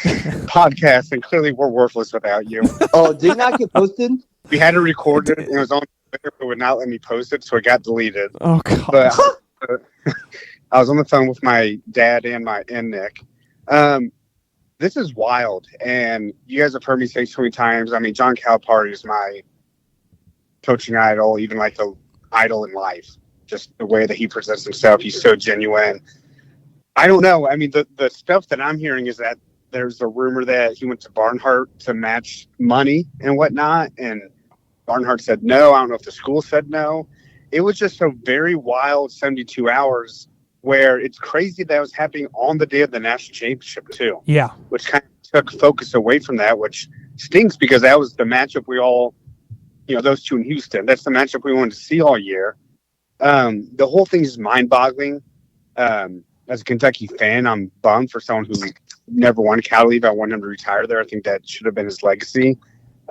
podcast, and clearly we're worthless without you. Oh, did it not get posted? We had to record it, and it was on Twitter, but would not let me post it, so it got deleted. Oh God! But I was on the phone with my dad and Nick. This is wild, and you guys have heard me say so many times. I mean, John Calipari is my coaching idol, even like the idol in life. Just the way that he presents himself, he's so genuine. I don't know. I mean, the stuff that I'm hearing is that there's a rumor that he went to Barnhart to match money and whatnot, and Barnhart said no. I don't know if the school said no. It was just a very wild 72 hours where it's crazy that was happening on the day of the national championship too. Yeah. Which kind of took focus away from that, which stinks because that was the matchup we all, those two in Houston, that's the matchup we wanted to see all year. The whole thing is mind-boggling. As a Kentucky fan, I'm bummed for someone who never won Cal League. I want him to retire there. I think that should have been his legacy.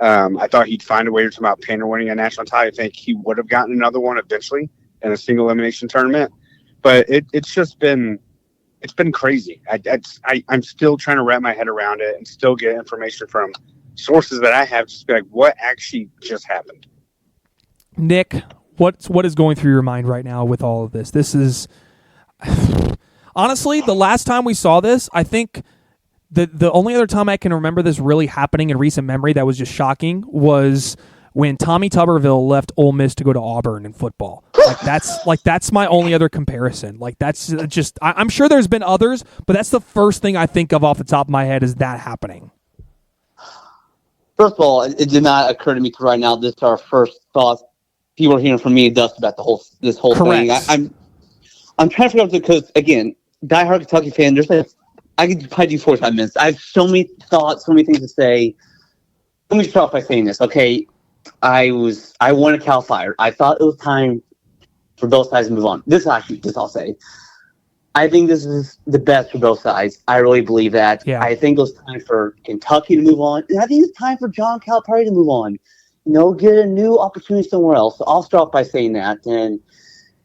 I thought he'd find a way to talk about Painter winning a national title. I think he would have gotten another one eventually in a single elimination tournament. But it's been crazy. I'm still trying to wrap my head around it and still get information from sources that I have, just be like, what actually just happened? Nick, what is going through your mind right now with all of this? This is honestly the last time we saw this. I think the only other time I can remember this really happening in recent memory that was just shocking was when Tommy Tuberville left Ole Miss to go to Auburn in football. That's my only other comparison. Like, that's just, I'm sure there's been others, but that's the first thing I think of off the top of my head is that happening. First of all, it did not occur to me right now. This is our first thoughts. People are hearing from me and Dust about this whole Correct. thing. I'm trying to figure out because again, diehard Kentucky fan. I could probably do 45 minutes. I have so many thoughts, so many things to say. Let me start off by saying this. Okay, I wanted Cal fired. I thought it was time for both sides to move on. This I'll say. I think this is the best for both sides. I really believe that. Yeah. I think it's time for Kentucky to move on. And I think it's time for John Calipari to move on. Get a new opportunity somewhere else. So I'll start off by saying that. And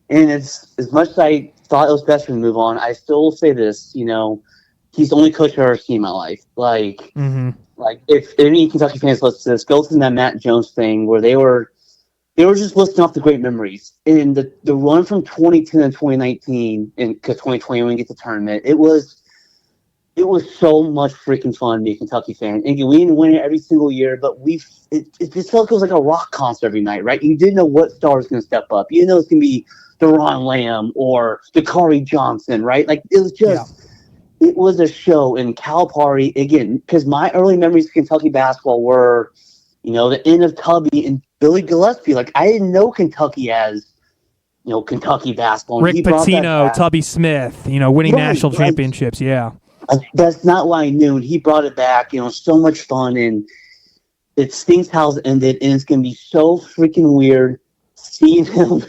it's as much as I thought it was best for him to move on, I still say this, he's the only coach I've ever seen in my life. Like if any Kentucky fans listen to this, go to that Matt Jones thing where they were just listing off the great memories. And the run from 2010 and 2019, and because 2020 when we get the tournament, it was so much freaking fun to be a Kentucky fan. And we didn't win it every single year, but it just felt like it was like a rock concert every night, right? You didn't know what star was going to step up. You didn't know it was going to be Deron Lamb or Dakari Johnson, right? Like, it was just, it was a show. And Calipari, again, because my early memories of Kentucky basketball were, the end of Tubby and Billy Gillespie. Like, I didn't know Kentucky as, Kentucky basketball. Rick Pitino, Tubby Smith, winning national championships. Yeah. That's not what I knew. And he brought it back, so much fun. And it stinks how it ended. And it's going to be so freaking weird seeing him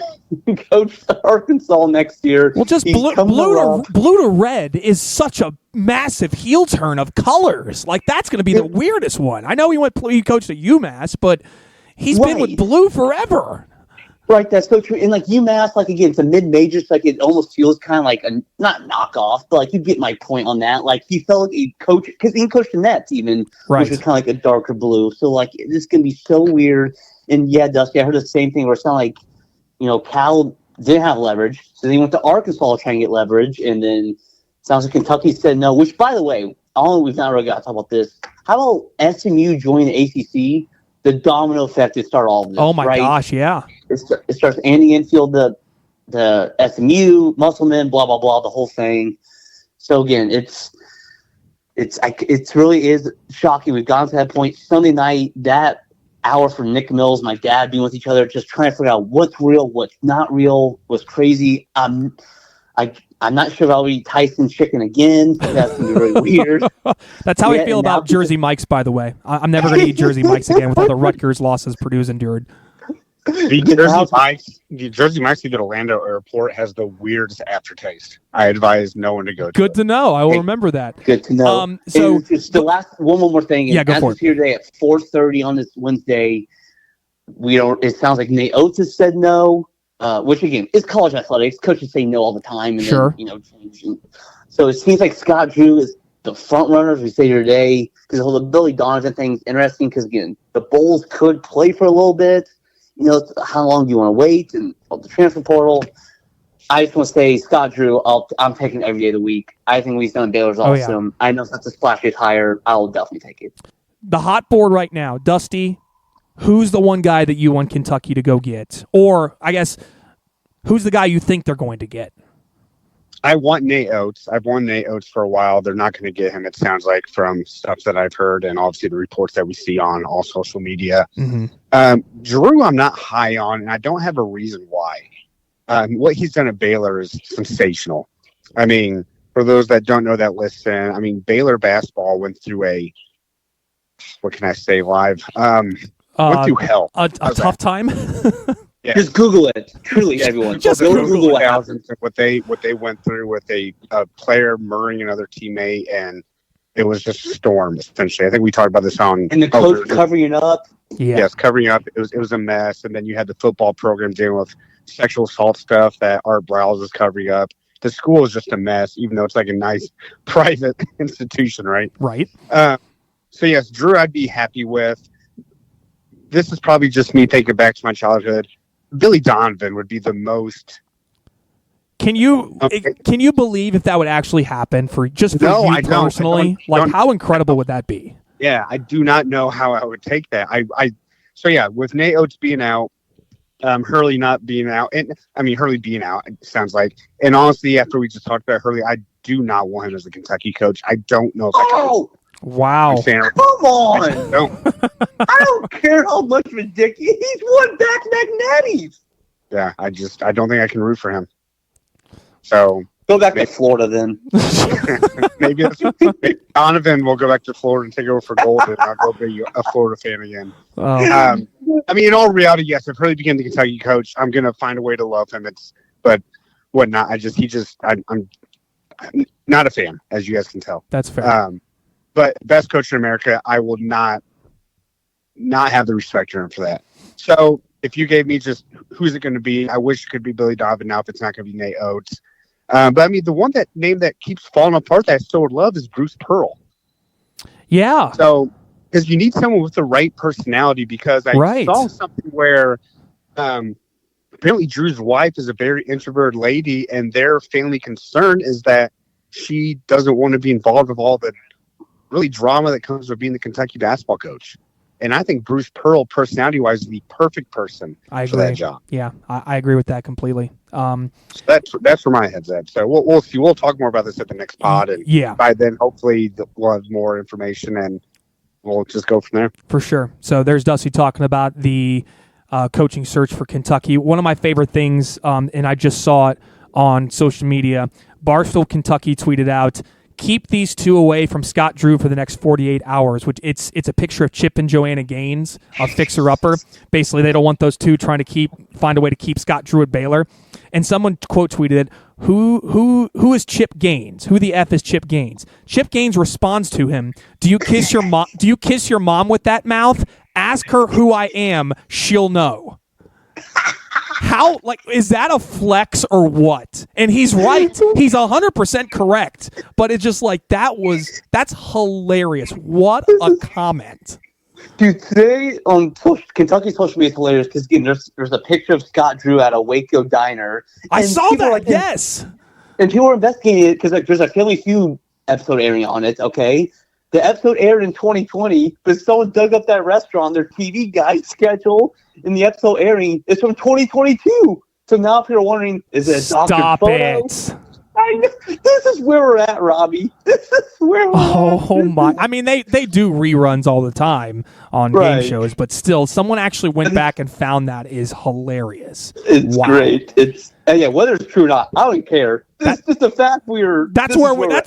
coach Arkansas next year. Well, just blue to red is such a massive heel turn of colors. Like, that's going to be the weirdest one. I know he coached at UMass, but he's been with blue forever. Right, that's so true. And UMass, again, it's a mid-major, so it almost feels kind of like a not knockoff, but you get my point on that. He felt like he coached, because he coached the Nets even, which is kind of like a darker blue. So this is going to be so weird. And yeah, Dusty, I heard the same thing where it sounded like, Cal didn't have leverage, so they went to Arkansas to try and get leverage, and then sounds like Kentucky said no. Which, by the way, we've not really got to talk about this. How about SMU joining the ACC? The domino effect to start all of this. Oh my gosh, yeah. It starts Andy Enfield, the SMU, Musselman, blah blah blah, the whole thing. So again, it really is shocking. We've gotten to that point. Sunday night, that hour for Nick Mills, my dad being with each other, just trying to figure out what's real, what's not real, was crazy. I'm not sure if I'll eat Tyson chicken again. That's going to be really weird. That's how I feel about Jersey Mike's, by the way. I'm never going to eat Jersey Mike's again with all the Rutgers losses Purdue's endured. The Jersey Mike's at Orlando Airport has the weirdest aftertaste. I advise no one to go to Good to know. I will remember that. Good to know. So just the last one more thing. Yeah, go for it. Here today at 4:30 on this Wednesday. It sounds like Nate Oates has said no. Which again, it's college athletics. Coaches say no all the time, and sure. Then, change. So it seems like Scott Drew is the front runner, as we say here today, because the whole Billy Donovan thing is interesting. Because again, the Bulls could play for a little bit. How long do you want to wait? And the transfer portal. I just want to say, Scott Drew, I'm taking every day of the week. I think what he's done at Baylor's awesome. Yeah. I know it's not the splashiest hire. I'll definitely take it. The hot board right now, Dusty. Who's the one guy that you want Kentucky to go get? Or, I guess, who's the guy you think they're going to get? I want Nate Oates. I've wanted Nate Oates for a while. They're not going to get him, it sounds like, from stuff that I've heard and obviously the reports that we see on all social media. Mm-hmm. Drew, I'm not high on, and I don't have a reason why. What he's done at Baylor is sensational. I mean, for those that don't know that listen, Baylor basketball went through what can I say live? Went through hell. A tough time? Yeah. Just Google it. Truly, everyone. Just Google what happened. What they went through with a player murdering another teammate, and it was just a storm, essentially. I think we talked about this on... And the coach covering it up. Yeah. Yes, covering up. It was a mess. And then you had the football program dealing with sexual assault stuff that Art Browse was covering up. The school is just a mess, even though it's like a nice private institution, right? Right. So, yes, Drew I'd be happy with. This is probably just me taking it back to my childhood. Billy Donovan would be the most. Can you believe if that would actually happen for you personally? How incredible would that be? Yeah, I do not know how I would take that. So yeah, with Nate Oates being out, Hurley not being out, and Hurley being out, it sounds like. And honestly, after we just talked about Hurley, I do not want him as a Kentucky coach. I don't know if I can. Wow. Come on. I don't care how much of a dick he's won back-to-back natties. Yeah, I don't think I can root for him. So go back to Florida then. maybe Donovan will go back to Florida and take over for Golden. I'll go be a Florida fan again. I mean, in all reality, yes. If Hurley became the Kentucky coach, I'm gonna find a way to love him. But whatnot. I'm not a fan, as you guys can tell. That's fair. But best coach in America, I will not have the respect for him for that. So if you gave me just who's it going to be, I wish it could be Billy Donovan now if it's not going to be Nate Oates. But I mean, the one name that keeps falling apart that I still would love is Bruce Pearl. Yeah. So because you need someone with the right personality, because I saw something where apparently Drew's wife is a very introverted lady, and their family concern is that she doesn't want to be involved with all the really drama that comes with being the Kentucky basketball coach. And I think Bruce Pearl, personality-wise, is the perfect person for that job. Yeah, I agree with that completely. That's where my head's at. So we'll see. We'll talk more about this at the next pod. And by then, hopefully, we'll have more information, and we'll just go from there. For sure. So there's Dusty talking about the coaching search for Kentucky. One of my favorite things, and I just saw it on social media, Barstool, Kentucky tweeted out, "Keep these two away from Scott Drew for the next 48 hours," which it's a picture of Chip and Joanna Gaines, a fixer-upper. Basically, they don't want those two trying to find a way to keep Scott Drew at Baylor. And someone quote tweeted, "Who is Chip Gaines? Who the F is Chip Gaines?" Chip Gaines responds to him, "Do you kiss your mom? Do you kiss your mom with that mouth? Ask her who I am. She'll know." How, is that a flex or what? And he's right. He's 100% correct. But it's just that's hilarious. What a comment. Dude, today on Kentucky social media is hilarious because there's a picture of Scott Drew at a Waco diner. I saw that, yes. And people are investigating it because there's a Family Feud episode airing on it, okay? The episode aired in 2020, but someone dug up that restaurant, their TV guide schedule, in the episode airing is from 2022. So now people are wondering, is it a doctored photo? Stop it. This is where we're at, Robbie. This is where we're at. Oh, my. I mean, they do reruns all the time on game shows, but still, someone actually went back and found that is hilarious. It's great. Whether it's true or not, I don't care. This is the fact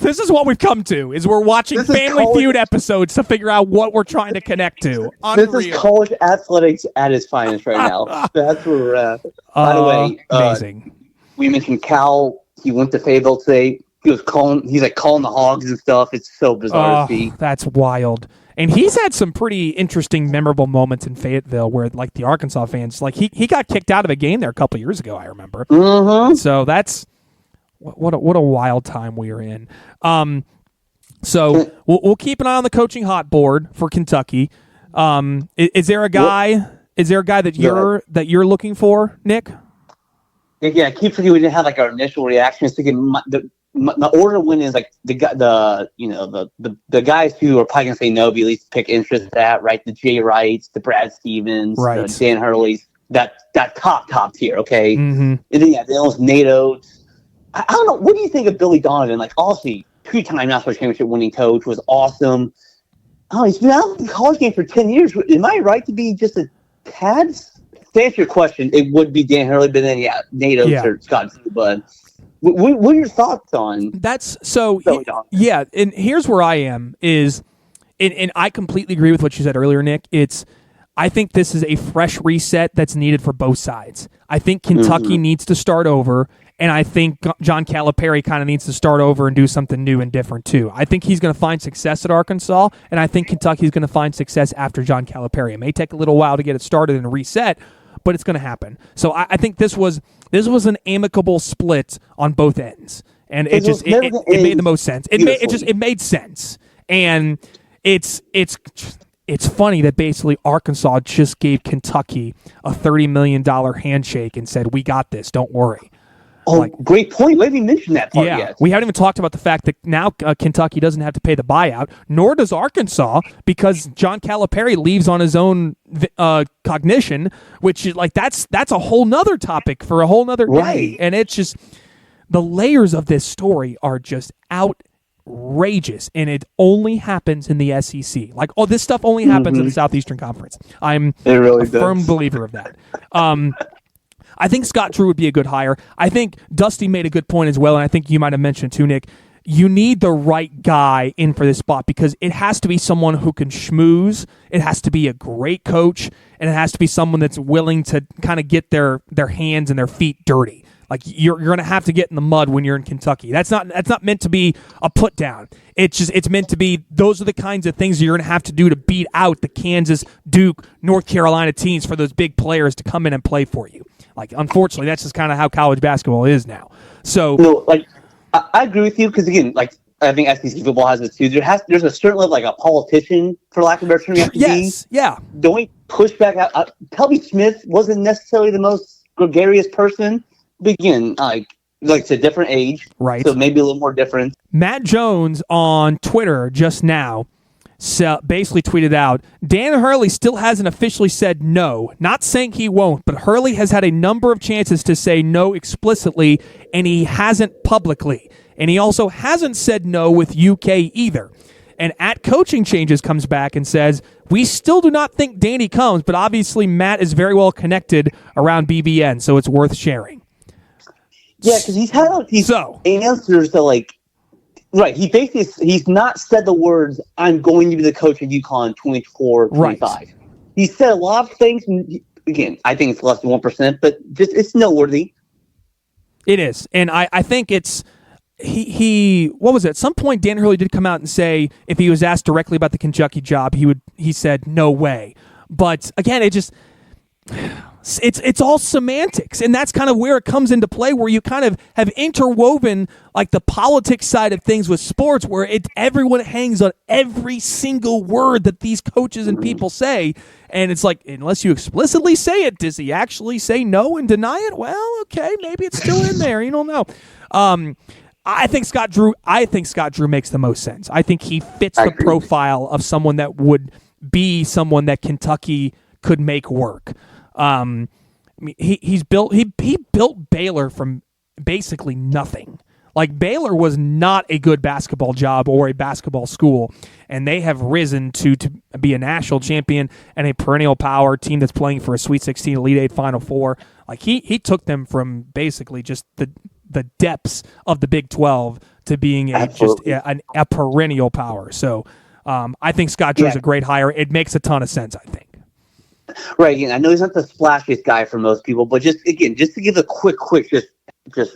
this is what we've come to, is we're watching Family Feud episodes to figure out what we're trying to connect to. Unreal. This is college athletics at its finest right now. That's where we're at. By the way, amazing. We mentioned Cal. He went to Fayetteville today. He's calling the Hogs and stuff. It's so bizarre to see. That's wild. And he's had some pretty interesting, memorable moments in Fayetteville where, the Arkansas fans, he got kicked out of a game there a couple years ago, I remember. Mm-hmm. So that's what a wild time we are in. So we'll keep an eye on the coaching hot board for Kentucky. Is there a guy? Is there a guy that you're looking for, Nick? Yeah, I keep forgetting we didn't have our initial reactions. Thinking my order of win is the guys who are probably gonna say no, but at least pick interest at, right? The Jay Wrights, the Brad Stevens, right. The Dan Hurley's, that top tier, okay. Mm-hmm. And then there's Nate Oates. I don't know. What do you think of Billy Donovan? Obviously, 2-time national championship winning coach, was awesome. Oh, he's been out of the college game for 10 years. Am I right to be just a tad? To answer your question, it would be Dan Hurley, but then Nate Oates or Scott Drew. But what are your thoughts on that's so? And here's where I am is, and I completely agree with what you said earlier, Nick. I think this is a fresh reset that's needed for both sides. I think Kentucky needs to start over, and I think John Calipari kind of needs to start over and do something new and different too. I think he's going to find success at Arkansas, and I think Kentucky's going to find success after John Calipari. It may take a little while to get it started and reset, but it's going to happen. So I think this was an amicable split on both ends, and it made the most sense. It made sense, and it's funny that basically Arkansas just gave Kentucky a $30 million handshake and said, "We got this. Don't worry." Oh, great point. We haven't even mentioned that part yet. We haven't even talked about the fact that now Kentucky doesn't have to pay the buyout, nor does Arkansas, because John Calipari leaves on his own cognition, which is that's a whole nother topic for a whole nother day. Right. And it's just, the layers of this story are just outrageous, and it only happens in the SEC. This stuff only happens in the Southeastern Conference. I'm a firm believer of that. I think Scott Drew would be a good hire. I think Dusty made a good point as well, and I think you might have mentioned too, Nick. you need the right guy in for this spot because it has to be someone who can schmooze. It has to be a great coach, and it has to be someone that's willing to kind of get their hands and their feet dirty. Like you're going to have to get in the mud when you're in Kentucky. That's not meant to be a put down. It's meant to be those are the kinds of things you're going to have to do to beat out the Kansas, Duke, North Carolina teams for those big players to come in and play for you. Like unfortunately, that's just kind of how college basketball is now. So no, like I agree with you because again, like I think SEC football has this too. There's a certain level, like a politician, for lack of a better term, you have to yes, be. yeah. Don't push back out. Pelby Smith wasn't necessarily the most gregarious person. But again, like it's a different age, right? So maybe a little more different. Matt Jones on Twitter just now basically tweeted out, Dan Hurley still hasn't officially said no. Not saying he won't, but Hurley has had a number of chances to say no explicitly, and he hasn't publicly. And he also hasn't said no with UK either. And at Coaching Changes comes back and says, we still do not think Danny comes, but obviously Matt is very well connected around BBN, so it's worth sharing. Yeah, because he's had these answers to like, right, he's not said the words, I'm going to be the coach of UConn 24, 25. Right. He said a lot of things, and again, I think it's less than 1%, but just it's noteworthy. It is, and I think it's, he what was it? At some point, Dan Hurley did come out and say if he was asked directly about the Kentucky job, he said no way. But again, it's all semantics, and that's kind of where it comes into play, where you kind of have interwoven like the politics side of things with sports, where everyone hangs on every single word that these coaches and people say, and it's like unless you explicitly say it, does he actually say no and deny it? Well, okay, maybe it's still in there. You don't know. I think Scott Drew makes the most sense. I think he fits the profile of someone that would be someone that Kentucky could make work. He built Baylor from basically nothing. Like Baylor was not a good basketball job or a basketball school, and they have risen to be a national champion and a perennial power team that's playing for a Sweet 16, Elite 8, Final Four. Like he took them from basically just the depths of the Big 12 to being a perennial power. So I think Scott Drew's a great hire. It makes a ton of sense, I think. Right, and I know he's not the splashiest guy for most people, but just to give a quick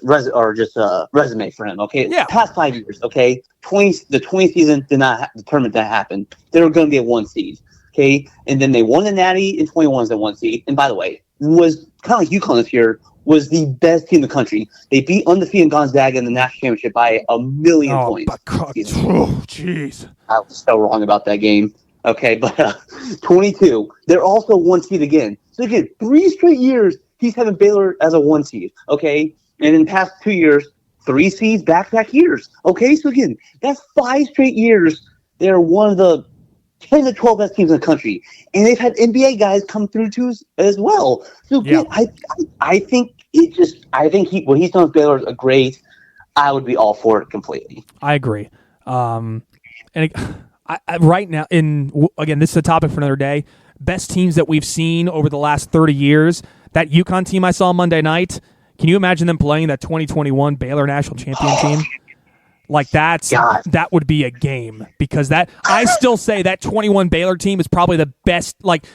resume for him, okay? Yeah. Past 5 years, okay? The 20 season did not determine that happen. They were going to be a 1 seed, okay? And then they won the Natty in 21 as a 1 seed. And by the way, was kind of like UConn this year, was the best team in the country. They beat undefeated Gonzaga in the national championship by 1,000,000 points. Oh, jeez. I was so wrong about that game. Okay, but 22, they're also 1 seed again. So again, 3 straight years, he's having Baylor as a 1 seed, okay? And in the past 2 years, 3 seeds back-to-back years, okay? So again, that's 5 straight years. They're one of the 10 to 12 best teams in the country. And they've had NBA guys come through too as well. So again, I think what he's done with Baylor is great. I would be all for it completely. I agree. Right now, again, this is a topic for another day. Best teams that we've seen over the last 30 years. That UConn team I saw Monday night. Can you imagine them playing that 2021 Baylor national champion team? Like that would be a game because I still say that 21 Baylor team is probably the best. Like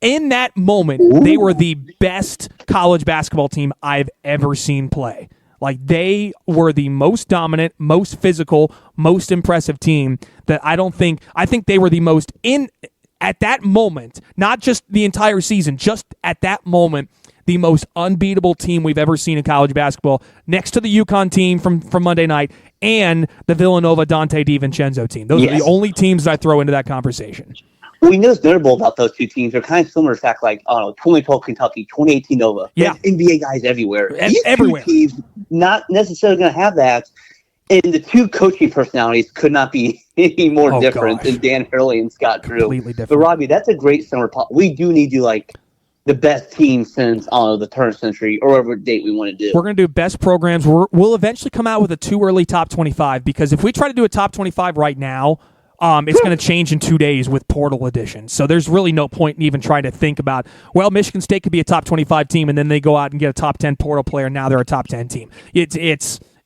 in that moment, they were the best college basketball team I've ever seen play. Like they were the most dominant, most physical, most impressive team that I think they were the most at that moment, not just the entire season, just at that moment, the most unbeatable team we've ever seen in college basketball, next to the UConn team from Monday night and the Villanova Dante DiVincenzo team. Those are the only teams that I throw into that conversation. Well, we know it's notable about those two teams. They're kind of similar to fact, like, 2012 Kentucky, 2018 Nova. Yeah. There's NBA guys everywhere. Everywhere. These two teams not necessarily going to have that. And the two coaching personalities could not be any more different than Dan Hurley and Scott Drew. Completely different. But, Robby, that's a great summer. We do need to, the best team since, the turn of the century or whatever date we want to do. We're going to do best programs. We'll eventually come out with a too early top 25 because if we try to do a top 25 right now, it's going to change in 2 days with portal additions. So there's really no point in even trying to think about, well, Michigan State could be a top 25 team and then they go out and get a top 10 portal player and now they're a top 10 team.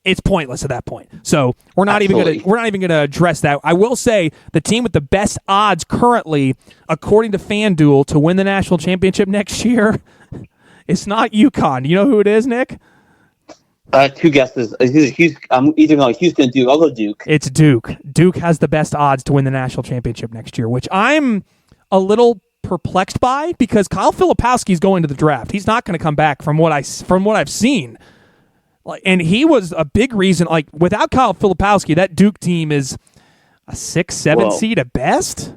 it's pointless at that point. So we're not even gonna address that. I will say the team with the best odds currently, according to FanDuel, to win the national championship next year, it's not UConn. You know who it is, Nick? Two guesses. I'm either going Houston or Duke. I'll go Duke. It's Duke. Duke has the best odds to win the national championship next year, which I'm a little perplexed by because Kyle Filipowski's going to the draft. He's not going to come back from what I've seen. And he was a big reason. Like without Kyle Filipowski, that Duke team is a 6-7 seed at best.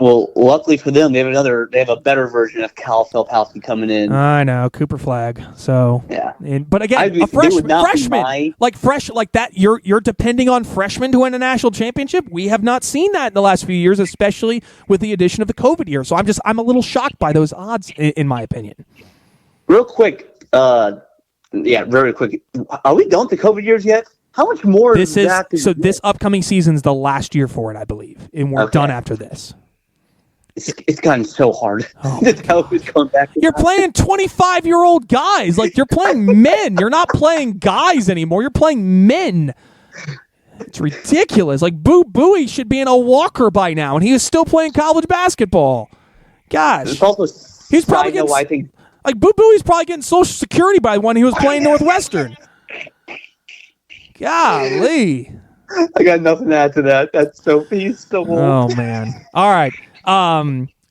Well, luckily for them, they have a better version of Kyle Filipowski coming in. I know, Cooper Flagg. So yeah, but again, a freshman like that. You're depending on freshmen to win a national championship. We have not seen that in the last few years, especially with the addition of the COVID year. So I'm a little shocked by those odds, in my opinion. Real quick, very quick. Are we done with the COVID years yet? How much more? This upcoming season's the last year for it, I believe, and we're done after this. It's gotten so hard to tell who's coming back. You're playing 25-year-old guys. Like, you're playing men. You're not playing guys anymore. You're playing men. It's ridiculous. Like, Bowie should be in a walker by now, and he is still playing college basketball. Gosh. It's also he's probably getting, Bowie's probably getting Social Security by when he was playing Northwestern. Golly. I got nothing to add to that. That's so peaceful. Oh, man. All right.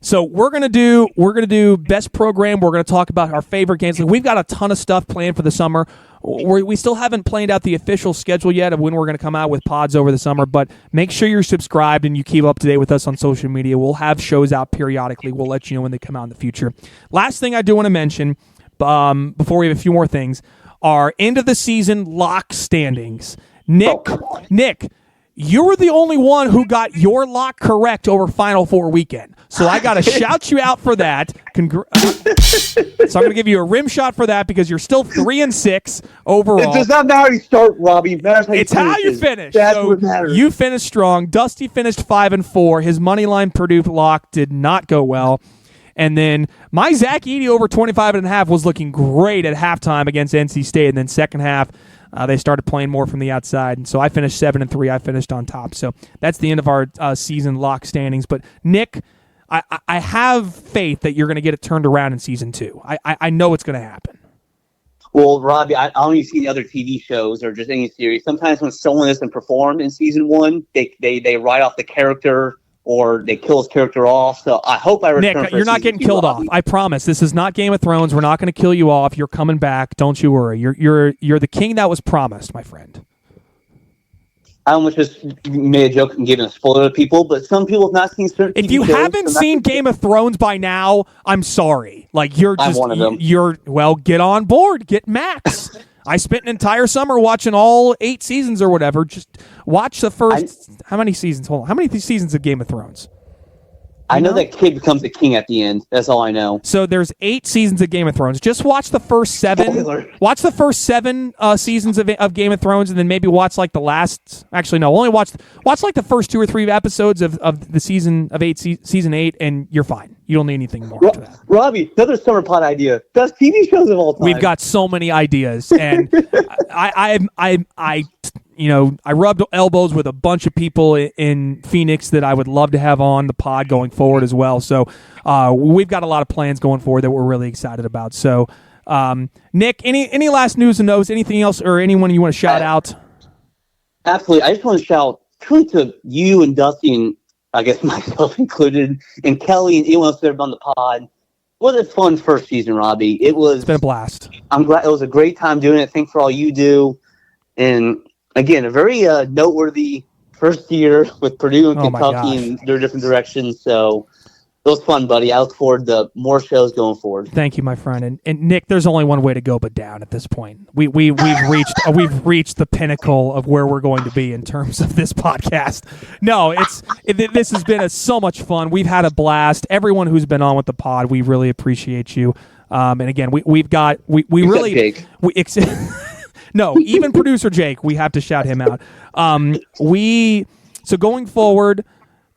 So we're gonna do best program. We're gonna talk about our favorite games. Like, we've got a ton of stuff planned for the summer. We still haven't planned out the official schedule yet of when we're gonna come out with pods over the summer. But make sure you're subscribed and you keep up to date with us on social media. We'll have shows out periodically. We'll let you know when they come out in the future. Last thing I do want to mention, before we have a few more things, are end of the season lock standings. Nick. You were the only one who got your lock correct over Final Four weekend. So I got to shout you out for that. So I'm going to give you a rim shot for that because you're still 3-6 overall. It does not matter how you start, Robby. It's how you finish. That's so what matters. You finished strong. Dusty finished 5-4. His moneyline Purdue lock did not go well. And then my Zach Edey over 25.5 was looking great at halftime against NC State. And then second half, they started playing more from the outside. And so I finished 7-3. I finished on top. So that's the end of our season lock standings. But Nick, I have faith that you're going to get it turned around in season 2. I know it's going to happen. Well, Robby, I only see the other TV shows or just any series. Sometimes when someone doesn't perform in season 1, they write off the character or they kill his character off. So I hope I return. Nick, you're not getting killed off. I promise. This is not Game of Thrones. We're not going to kill you off. You're coming back. Don't you worry. You're the king that was promised, my friend. I almost just made a joke and gave a spoiler to people, but some people have not seen certain If TV you shows, haven't seen Game of Thrones by now, I'm sorry. Like, you're just, I'm one of them. Get on board. Get Max. I spent an entire summer watching all 8 seasons or whatever. Just watch the first. How many seasons? Hold on. How many seasons of Game of Thrones? I know that kid becomes the king at the end. That's all I know. So there's 8 seasons of Game of Thrones. Just watch the first 7. Spoiler. Watch the first 7 seasons of Game of Thrones, and then maybe watch like the last. Actually, no. Only watch like the first 2 or 3 episodes of the season of 8, season 8, and you're fine. You don't need anything more after that. Robby, another summer pod idea. Best TV shows of all time. We've got so many ideas, and I rubbed elbows with a bunch of people in Phoenix that I would love to have on the pod going forward as well. So we've got a lot of plans going forward that we're really excited about. So, Nick, any last news and notes, anything else, or anyone you want to shout out? Absolutely. I just want to shout truly to you and Dusty, and I guess myself included, and Kelly and anyone else there on the pod. What a fun first season, Robby. It's been a blast. I'm glad. It was a great time doing it. Thanks for all you do. And again, a very noteworthy first year with Purdue and Kentucky in their different directions. So it was fun, buddy. I look forward to more shows going forward. Thank you, my friend. And Nick, there's only one way to go but down at this point. We've reached the pinnacle of where we're going to be in terms of this podcast. No, this has been so much fun. We've had a blast. Everyone who's been on with the pod, we really appreciate you. And again, we really Jake. No, even producer Jake, we have to shout him out. So going forward,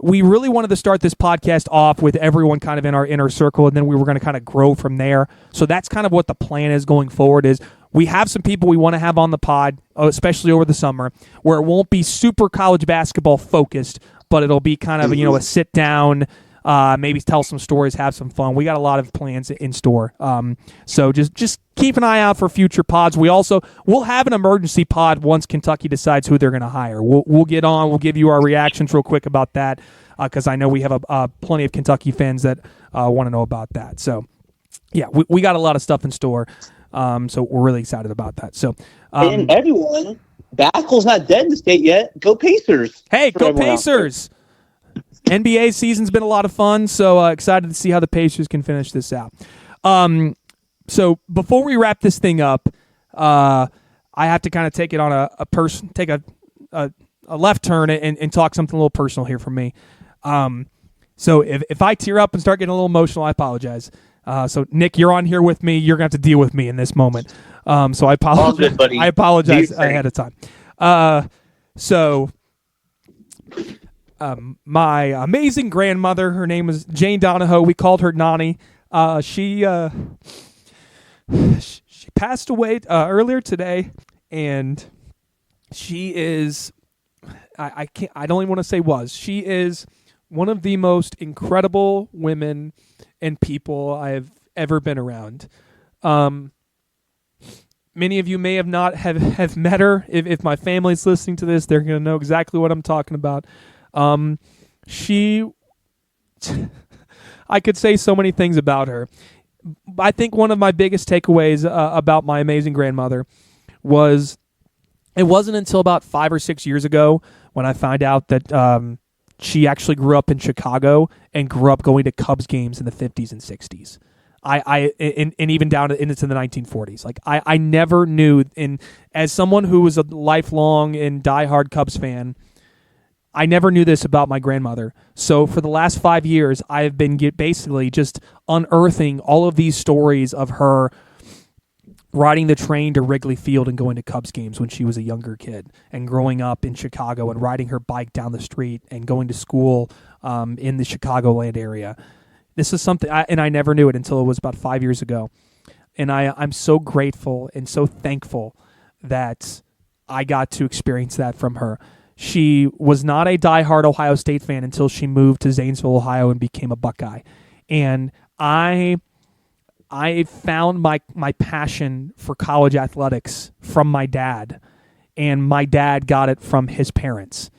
we really wanted to start this podcast off with everyone kind of in our inner circle, and then we were going to kind of grow from there. So that's kind of what the plan is going forward. Is we have some people we want to have on the pod, especially over the summer, where it won't be super college basketball focused, but it'll be kind of a sit down, maybe tell some stories, have some fun. We got a lot of plans in store. So just keep an eye out for future pods. We'll have an emergency pod once Kentucky decides who they're going to hire. We'll get on. We'll give you our reactions real quick about that, because I know we have plenty of Kentucky fans that want to know about that. So yeah, we got a lot of stuff in store. So we're really excited about that. So and everyone, basketball's not dead in the state yet. Go Pacers! Hey, go Pacers! NBA season's been a lot of fun, so excited to see how the Pacers can finish this out. So before we wrap this thing up, I have to kind of take it on a left turn and talk something a little personal here from me. So if I tear up and start getting a little emotional, I apologize. So Nick, you're on here with me. You're going to have to deal with me in this moment. So I apologize. All good, buddy. I apologize ahead of time. My amazing grandmother, her name was Jane Donahoe. We called her Nani. She passed away earlier today, and she is I don't even want to say was. She is one of the most incredible women and people I have ever been around. Many of you may have not have met her. If my family's listening to this, they're going to know exactly what I'm talking about. I could say so many things about her. I think one of my biggest takeaways about my amazing grandmother was it wasn't until about 5 or 6 years ago when I found out that she actually grew up in Chicago and grew up going to Cubs games in the 50s and 60s. And even down into the 1940s. Like I never knew, as someone who was a lifelong and diehard Cubs fan, I never knew this about my grandmother. So for the last 5 years, I've been basically just unearthing all of these stories of her riding the train to Wrigley Field and going to Cubs games when she was a younger kid, and growing up in Chicago and riding her bike down the street and going to school in the Chicagoland area. This is something, and I never knew it until it was about 5 years ago. And I'm so grateful and so thankful that I got to experience that from her. She was not a diehard Ohio State fan until she moved to Zanesville, Ohio, and became a Buckeye. And I found my passion for college athletics from my dad, and my dad got it from his parents.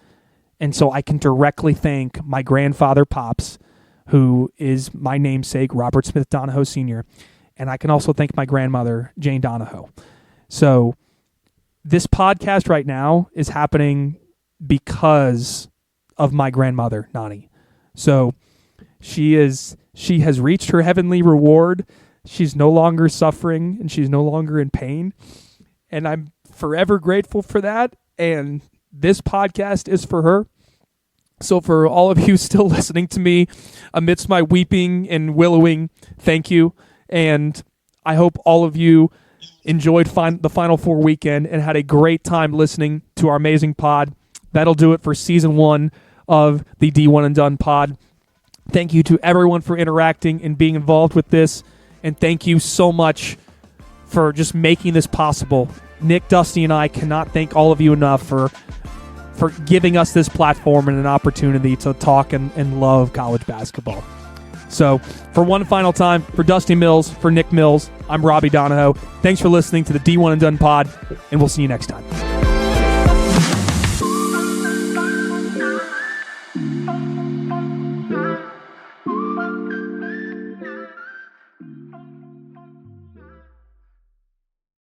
And so I can directly thank my grandfather, Pops, who is my namesake, Robert Smith Donahoe Sr., and I can also thank my grandmother, Jane Donahoe. So this podcast right now is happening because of my grandmother, Nani. So she has reached her heavenly reward. She's no longer suffering, and she's no longer in pain. And I'm forever grateful for that. And this podcast is for her. So for all of you still listening to me amidst my weeping and willowing, thank you. And I hope all of you enjoyed the Final Four weekend and had a great time listening to our amazing pod. That'll do it for season 1 of the D1 and Done pod. Thank you to everyone for interacting and being involved with this. And thank you so much for just making this possible. Nick, Dusty, and I cannot thank all of you enough for giving us this platform and an opportunity to talk and love college basketball. So for one final time, for Dusty Mills, for Nick Mills, I'm Robby Donahoe. Thanks for listening to the D1 and Done pod, and we'll see you next time.